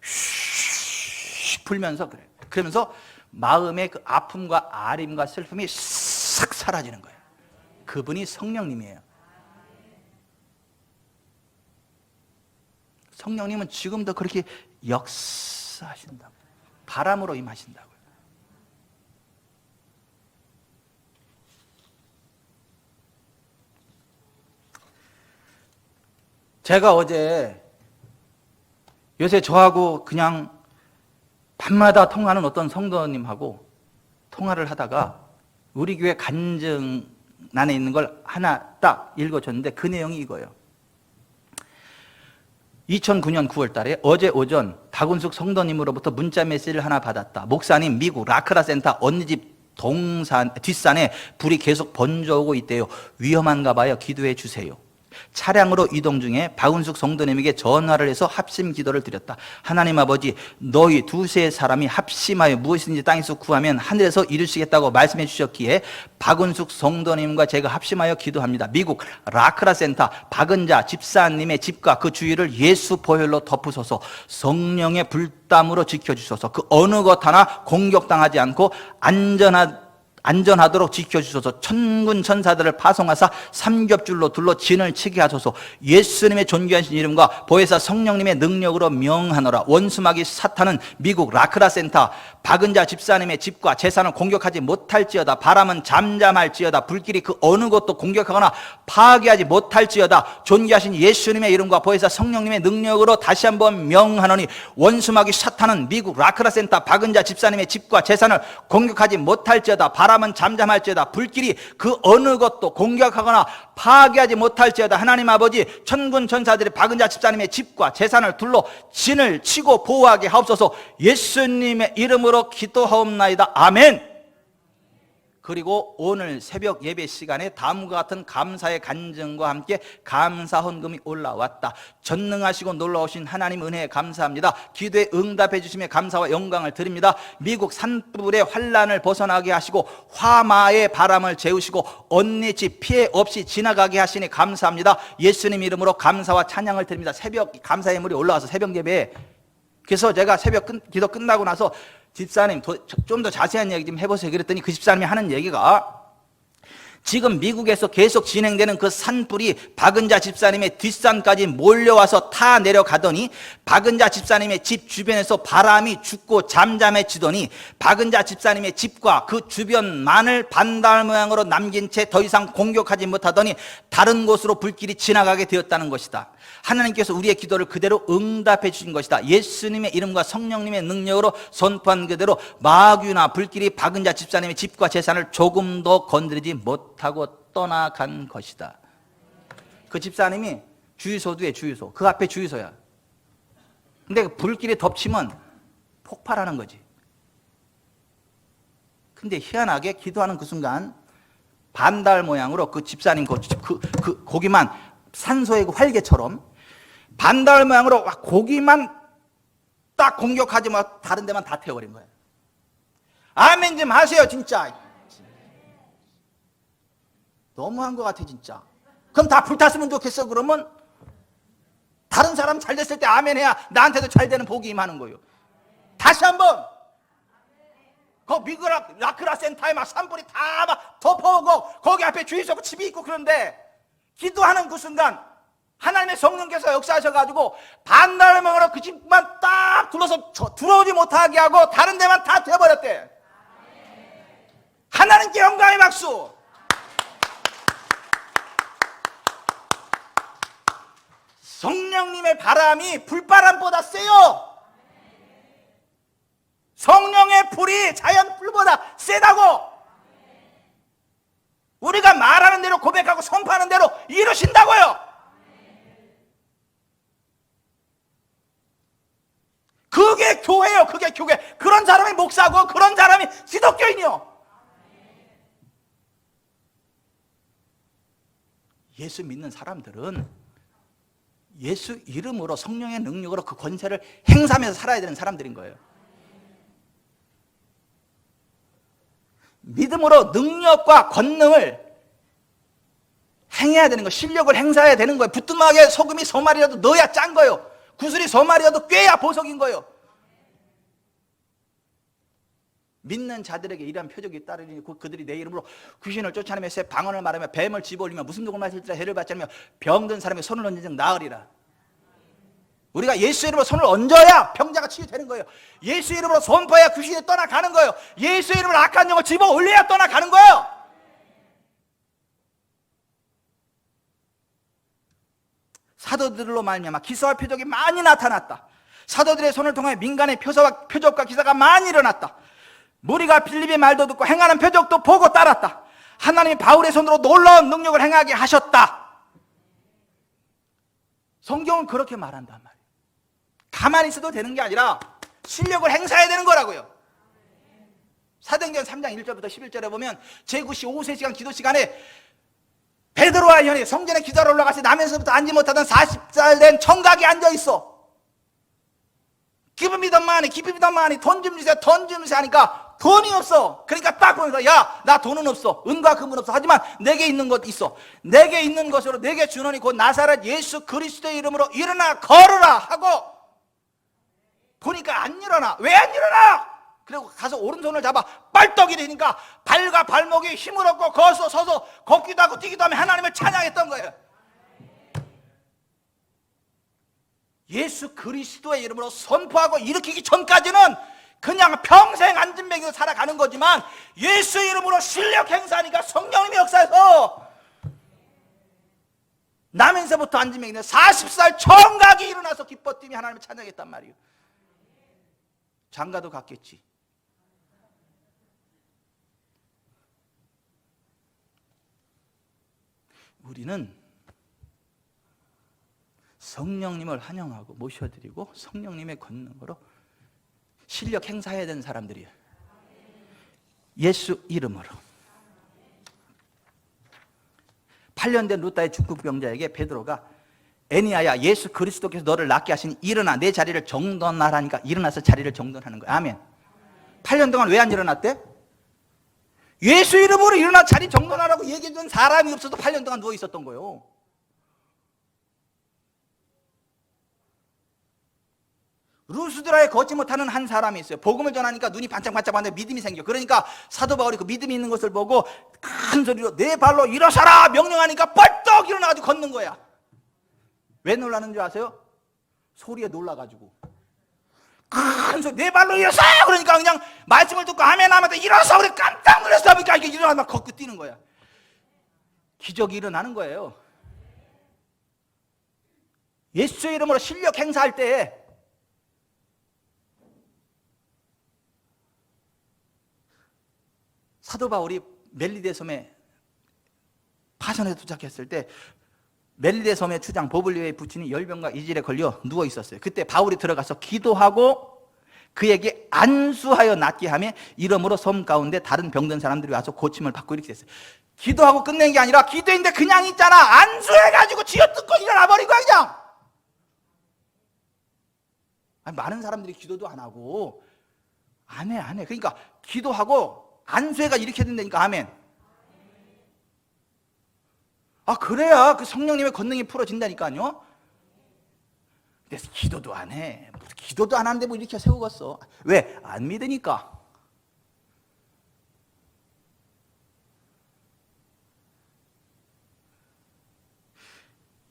슉 불면서 그래. 그러면서 마음의 그 아픔과 아림과 슬픔이 싹 사라지는 거야. 그분이 성령님이에요. 성령님은 지금도 그렇게 역사하신다고. 바람으로 임하신다고요. 제가 어제 요새 저하고 그냥 밤마다 통하는 어떤 성도님하고 통화를 하다가 우리 교회 간증란에 있는 걸 하나 딱 읽어줬는데 그 내용이 이거예요. 2009년 9월 달에 어제 오전 박은숙 성도님으로부터 문자 메시지를 하나 받았다. 목사님, 미국 라크라 센터 언니 집 뒷산에 불이 계속 번져오고 있대요. 위험한가 봐요. 기도해 주세요. 차량으로 이동 중에 박은숙 성도님에게 전화를 해서 합심 기도를 드렸다. 하나님 아버지, 너희 두세 사람이 합심하여 무엇이든지 땅에서 구하면 하늘에서 이루시겠다고 말씀해 주셨기에 박은숙 성도님과 제가 합심하여 기도합니다. 미국 라크라 센터 박은자 집사님의 집과 그 주위를 예수 보혈로 덮으소서. 성령의 불담으로 지켜주소서. 그 어느 것 하나 공격당하지 않고 안전하도록 지켜주소서. 천군 천사들을 파송하사 삼겹줄로 둘러 진을 치게 하소서. 예수님의 존귀하신 이름과 보혜사 성령님의 능력으로 명하노라. 원수마귀 사탄은 미국 라크라 센터 박은자 집사님의 집과 재산을 공격하지 못할지어다. 바람은 잠잠할지어다. 불길이 그 어느 곳도 공격하거나 파괴하지 못할지어다. 존귀하신 예수님의 이름과 보혜사 성령님의 능력으로 다시 한번 명하노니 원수마귀 사탄은 미국 라크라 센터 박은자 집사님의 집과 재산을 공격하지 못할지어다. 바람은 잠잠할지어다. 불길이 그 어느 것도 공격하거나 파괴하지 못할지어다. 하나님 아버지, 천군 천사들이 박은자 집사님의 집과 재산을 둘러 진을 치고 보호하게 하옵소서. 예수님의 이름으로 기도하옵나이다. 아멘. 그리고 오늘 새벽 예배 시간에 다음과 같은 감사의 간증과 함께 감사 헌금이 올라왔다. 전능하시고 놀라우신 하나님 은혜에 감사합니다. 기도에 응답해 주심에 감사와 영광을 드립니다. 미국 산불의 환란을 벗어나게 하시고 화마의 바람을 재우시고 언니 집 피해 없이 지나가게 하시니 감사합니다. 예수님 이름으로 감사와 찬양을 드립니다. 새벽 감사 예물이 올라와서 새벽 예배에, 그래서 제가 새벽 기도 끝나고 나서 집사님 좀 더 자세한 얘기 좀 해보세요 그랬더니 그 집사님이 하는 얘기가, 지금 미국에서 계속 진행되는 그 산불이 박은자 집사님의 뒷산까지 몰려와서 타 내려가더니 박은자 집사님의 집 주변에서 바람이 죽고 잠잠해지더니 박은자 집사님의 집과 그 주변만을 반달 모양으로 남긴 채 더 이상 공격하지 못하더니 다른 곳으로 불길이 지나가게 되었다는 것이다. 하나님께서 우리의 기도를 그대로 응답해 주신 것이다. 예수님의 이름과 성령님의 능력으로 선포한 그대로 마귀나 불길이 박은 자 집사님의 집과 재산을 조금도 건드리지 못하고 떠나간 것이다. 그 집사님이 주유소도에 주유소, 그 앞에 주유소야. 근데 불길이 덮치면 폭발하는 거지. 근데 희한하게 기도하는 그 순간 반달 모양으로 그 집사님 고기만 산소의 그 활개처럼 반달 모양으로 고기만 딱 공격하지 마, 다른 데만 다 태워버린 거예요. 아멘 좀 하세요 진짜. 너무한 것 같아 진짜. 그럼 다 불탔으면 좋겠어. 그러면 다른 사람 잘 됐을 때 아멘 해야 나한테도 잘 되는 복이 임하는 거예요. 다시 한번 그 미그라 라크라 센터에 막 산불이 다 막 덮어오고 거기 앞에 주유소고 집이 있고 그런데 기도하는 그 순간 하나님의 성령께서 역사하셔가지고 반달망으로 그 집만 딱 둘러서 들어오지 못하게 하고 다른 데만 다 되어버렸대. 하나님께 영광의 박수. 성령님의 바람이 불바람보다 세요. 성령의 불이 자연 불보다 세다고. 우리가 말하는 대로 고백하고 선포하는 대로 이루신다고요. 그게 교회요. 그게 교회. 그런 사람이 목사고 그런 사람이 기독교인이요. 예수 믿는 사람들은 예수 이름으로 성령의 능력으로 그 권세를 행사하면서 살아야 되는 사람들인 거예요. 믿음으로 능력과 권능을 행해야 되는 거예요. 실력을 행사해야 되는 거예요. 부뚜막에 소금이 소말이라도 넣어야 짠 거예요. 구슬이 소말이라도 꿰야 보석인 거예요. 믿는 자들에게 이러한 표적이 따르니 그들이 내 이름으로 귀신을 쫓아내며 새 방언을 말하며 뱀을 집어올리며 무슨 독을 마실지라 해를 받지 않으며 병든 사람의 손을 얹은 즉 나으리라. 우리가 예수 이름으로 손을 얹어야 병자가 치유되는 거예요. 예수 이름으로 선포해야 귀신이 떠나가는 거예요. 예수 이름으로 악한 영을 집어올려야 떠나가는 거예요. 사도들로 말미암아 기사와 표적이 많이 나타났다. 사도들의 손을 통해 민간의 표적과 기사가 많이 일어났다. 무리가 빌립의 말도 듣고 행하는 표적도 보고 따랐다. 하나님이 바울의 손으로 놀라운 능력을 행하게 하셨다. 성경은 그렇게 말한단 말이에요. 가만히 있어도 되는 게 아니라 실력을 행사해야 되는 거라고요. 사도행전 3장 1절부터 11절에 보면 제9시 오후 3시간 기도 시간에 베드로와 요한이 성전에 기도하러 올라가서 나면서부터 앉지 못하던 40살 된 청각이 앉아있어. Give me the money, give me the money. 돈 좀 주세요, 돈 좀 주세요 하니까 돈이 없어. 그러니까 딱 보면서 야, 나 돈은 없어. 은과 금은 없어. 하지만 내게 있는 것 있어. 내게 있는 것으로 내게 주노니 곧 나사렛 예수 그리스도의 이름으로 일어나 걸으라 하고 보니까 안 일어나. 왜 안 일어나? 그리고 가서 오른손을 잡아 빨떡이 되니까 발과 발목이 힘을 얻고 거기서 서서 걷기도 하고 뛰기도 하며 하나님을 찬양했던 거예요. 예수 그리스도의 이름으로 선포하고 일으키기 전까지는 그냥 평생 앉은 먹이로 살아가는 거지만 예수 이름으로 실력 행사하니까 성령님의 역사에서 나면서부터 앉은 먹이는 40살 청각이 일어나서 기뻐 뛰며 하나님을 찬양했단 말이에요. 장가도 갔겠지. 우리는 성령님을 환영하고 모셔드리고 성령님의 권능으로 실력 행사해야 되는 사람들이에요. 예수 이름으로. 8년 된 루다의 중풍병자에게 베드로가 애니아야 예수 그리스도께서 너를 낫게 하시니 일어나 내 자리를 정돈하라니까 일어나서 자리를 정돈하는 거야. 아멘. 8년 동안 왜 안 일어났대? 예수 이름으로 일어나 자리 정돈하라고 얘기해준 사람이 없어도 8년 동안 누워 있었던 거예요. 루스드라에 걷지 못하는 한 사람이 있어요. 복음을 전하니까 눈이 반짝반짝하는데 믿음이 생겨. 그러니까 사도 바울이 그 믿음이 있는 것을 보고 큰 소리로 내 발로 일어서라 명령하니까 뻘떡 일어나가지고 걷는 거야. 왜 놀라는 줄 아세요? 소리에 놀라가지고 큰 소리 내 발로 일어서! 그러니까 그냥 말씀을 듣고 아멘 하면서 일어서! 그래 깜짝 놀랐어. 그러니까 이게 일어나면 걷고 뛰는 거야. 기적이 일어나는 거예요. 예수의 이름으로 실력 행사할 때 사도 바울이 멜리데 섬에 파선에 도착했을 때 멜리데 섬의 주장 보블리오의 부친이 열병과 이질에 걸려 누워 있었어요. 그때 바울이 들어가서 기도하고 그에게 안수하여 낫게 하며 이러므로 섬 가운데 다른 병든 사람들이 와서 고침을 받고 이렇게 됐어요. 기도하고 끝낸 게 아니라 기도인데 그냥 있잖아. 안수해가지고 쥐어뜯고 일어나 버린 거야 그냥. 아니, 많은 사람들이 기도도 안 하고 안 해. 그러니까 기도하고 안수해가 이렇게 된다니까. 아멘. 아, 그래야 그 성령님의 권능이 풀어진다니까요. 그래서 기도도 안 해. 기도도 안 하는데 뭐 이렇게 세우겠어. 왜? 안 믿으니까.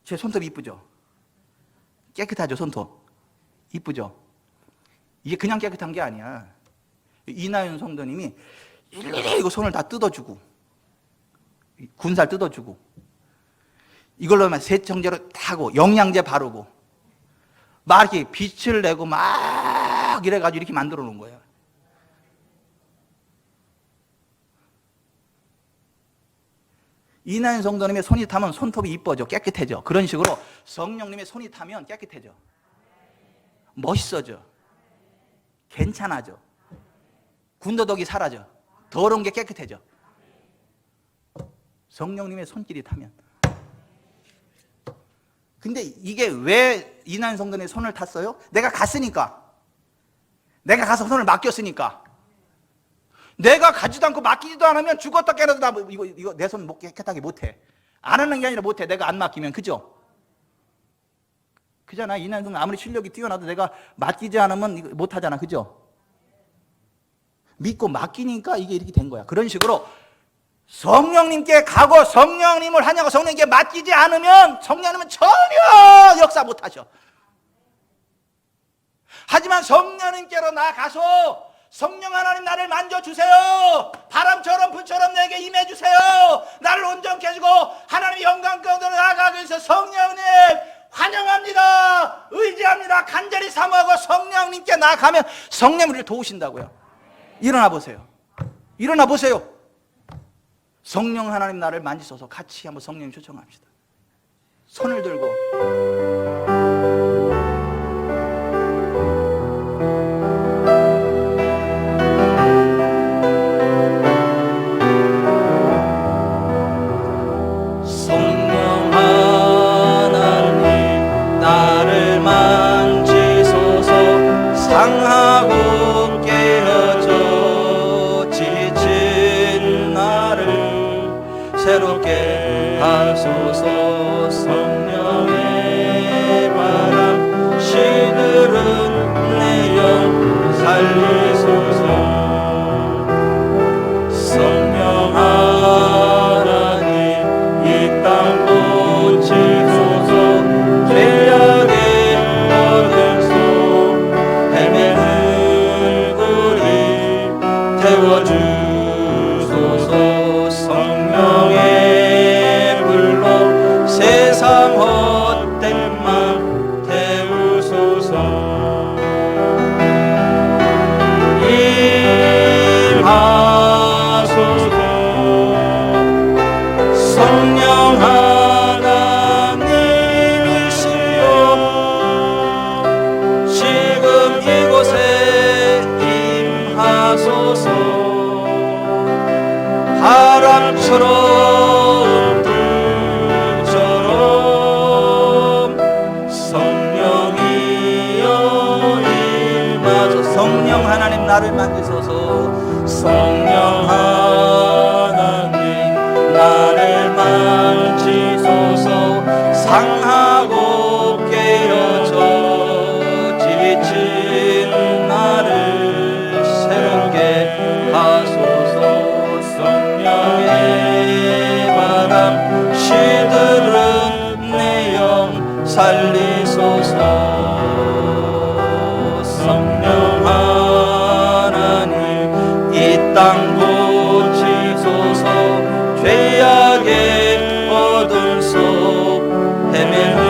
제 손톱 이쁘죠? 깨끗하죠, 손톱? 이쁘죠? 이게 그냥 깨끗한 게 아니야. 이나윤 성도님이 일일이 이거 손을 다 뜯어주고, 군살 뜯어주고, 이걸로만 세정제로 타고, 영양제 바르고, 막 이렇게 빛을 내고 막 이래가지고 이렇게 만들어 놓은 거예요. 이나연 성도님의 손이 타면 손톱이 이뻐져, 깨끗해져. 그런 식으로 성령님의 손이 타면 깨끗해져, 멋있어져, 괜찮아져, 군더더기 사라져, 더러운 게 깨끗해져. 성령님의 손길이 타면. 근데 이게 왜 이나연 성도님의 손을 탔어요? 내가 갔으니까. 내가 가서 손을 맡겼으니까. 내가 가지도 않고 맡기지도 않으면 죽었다 깨어나도 나 이거 내 손 깨끗하게 못해. 안 하는 게 아니라 못해. 내가 안 맡기면. 그죠? 그잖아. 이나연 성도 아무리 실력이 뛰어나도 내가 맡기지 않으면 이거 못하잖아. 그죠? 믿고 맡기니까 이게 이렇게 된 거야. 그런 식으로 성령님께 가고 성령님을 하냐고 성령님께 맡기지 않으면 성령님은 전혀 역사 못하셔. 하지만 성령님께로 나가서 성령 하나님 나를 만져주세요. 바람처럼 불처럼 내게 임해주세요. 나를 온전케 해주고 하나님의 영광 가운데로 나아가기 위해서 성령님 환영합니다. 의지합니다. 간절히 사모하고 성령님께 나아가면 성령이 우리를 도우신다고요. 일어나 보세요. 일어나 보세요. 성령 하나님 나를 만지소서. 같이 한번 성령 초청합시다. 손을 들고 성령 하나님 나를 만지소서. 상하고 깨어져 지친 나를 새롭게 하소서. 성령의 바람 시들은 내 영 살리소서. 성령 하나님 이 땅 고치소서. 죄악의 어둠 속 헤매는 우리 태워주소서. 성령의 불로 세상 헛된 맘 태우소서. 임하소서. 성령 하나님이시여 지금 이곳에 임하소서. 바람처럼 불처럼 성령이여 임하소서. 성령 하나님 나를 만지소서. 성령 하나님 나를 만지소서. 상하고 깨어져 지친 나를 새롭게 하소서. 성령의 바람 시들은 내 영 살리소서. 성령 하나님 이 땅 고치소서. 죄악의 어둠 속 헤매는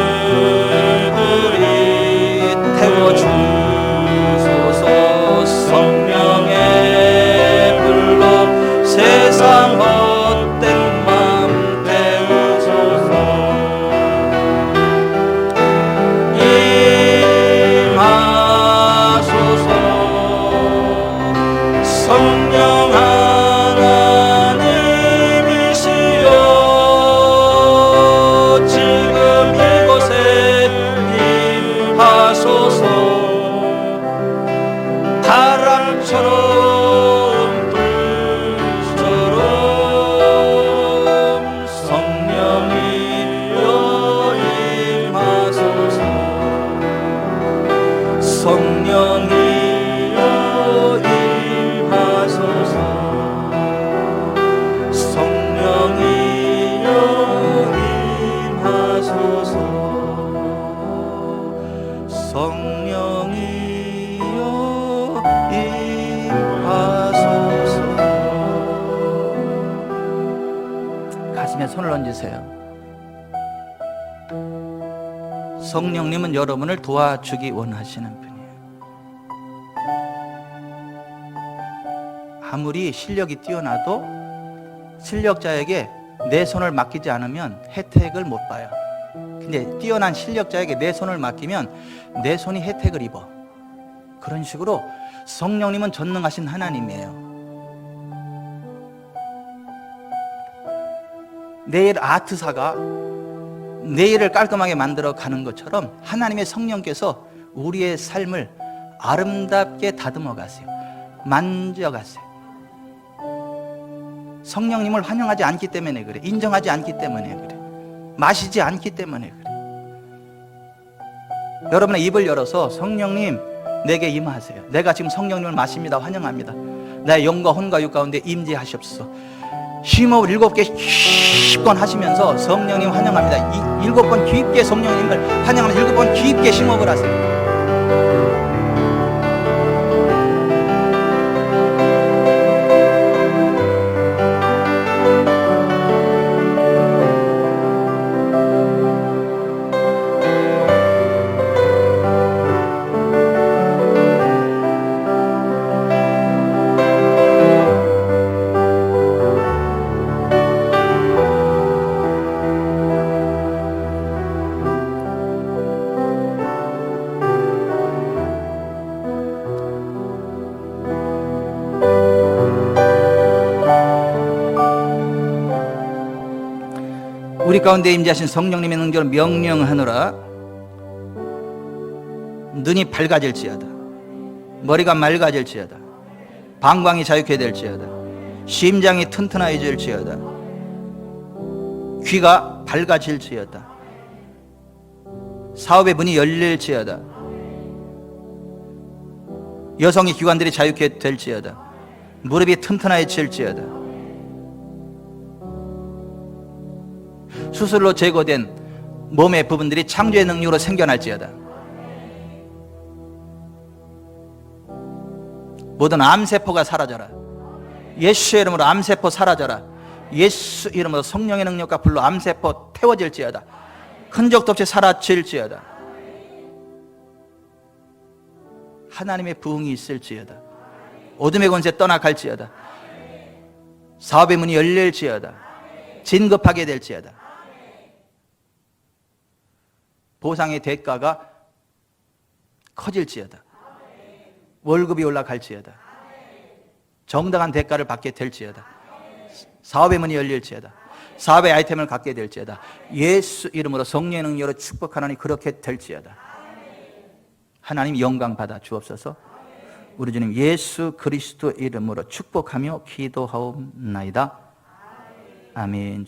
하나님이시여 지금 이곳에 임하소서. 바람처럼 불처럼 성령이여 임하소서. 성령이여 임하소서. 성령이여 임하소서. 성령이여 임하소서. 가슴에 손을 얹으세요. 성령님은 여러분을 도와주기 원하시는 분이에요. 아무리 실력이 뛰어나도 실력자에게 내 손을 맡기지 않으면 혜택을 못 봐요. 근데 뛰어난 실력자에게 내 손을 맡기면 내 손이 혜택을 입어. 그런 식으로 성령님은 전능하신 하나님이에요. 내일 아트사가 내일을 깔끔하게 만들어 가는 것처럼 하나님의 성령께서 우리의 삶을 아름답게 다듬어 가세요. 만져 가세요. 성령님을 환영하지 않기 때문에 그래. 인정하지 않기 때문에 그래. 마시지 않기 때문에 그래. 여러분의 입을 열어서 성령님 내게 임하세요. 내가 지금 성령님을 마십니다. 환영합니다. 나의 영과 혼과 육 가운데 임재하시옵소서. 심호흡을 7개 10번 하시면서 성령님 환영합니다. 7번 깊게 성령님을 환영하면서 7번 깊게 심호흡을 하세요. 우리 가운데 임재하신 성령님의 능력을 명령하노라. 눈이 밝아질지어다. 머리가 맑아질지어다. 방광이 자유케 될지어다. 심장이 튼튼해질지어다. 귀가 밝아질지어다. 사업의 문이 열릴지어다. 여성의 기관들이 자유케 될지어다. 무릎이 튼튼해질지어다. 수술로 제거된 몸의 부분들이 창조의 능력으로 생겨날지어다. 모든 암세포가 사라져라. 예수의 이름으로 암세포 사라져라. 예수 이름으로 성령의 능력과 불로 암세포 태워질지어다. 흔적도 없이 사라질지어다. 하나님의 부흥이 있을지어다. 어둠의 권세 떠나갈지어다. 사업의 문이 열릴지어다. 진급하게 될지어다. 보상의 대가가 커질지어다. 월급이 올라갈지어다. 정당한 대가를 받게 될지어다. 사업의 문이 열릴지어다. 사업의 아이템을 갖게 될지어다. 예수 이름으로 성령의 능력으로 축복하나니 그렇게 될지어다. 하나님 영광 받아 주옵소서. 우리 주님 예수 그리스도 이름으로 축복하며 기도하옵나이다. 아멘.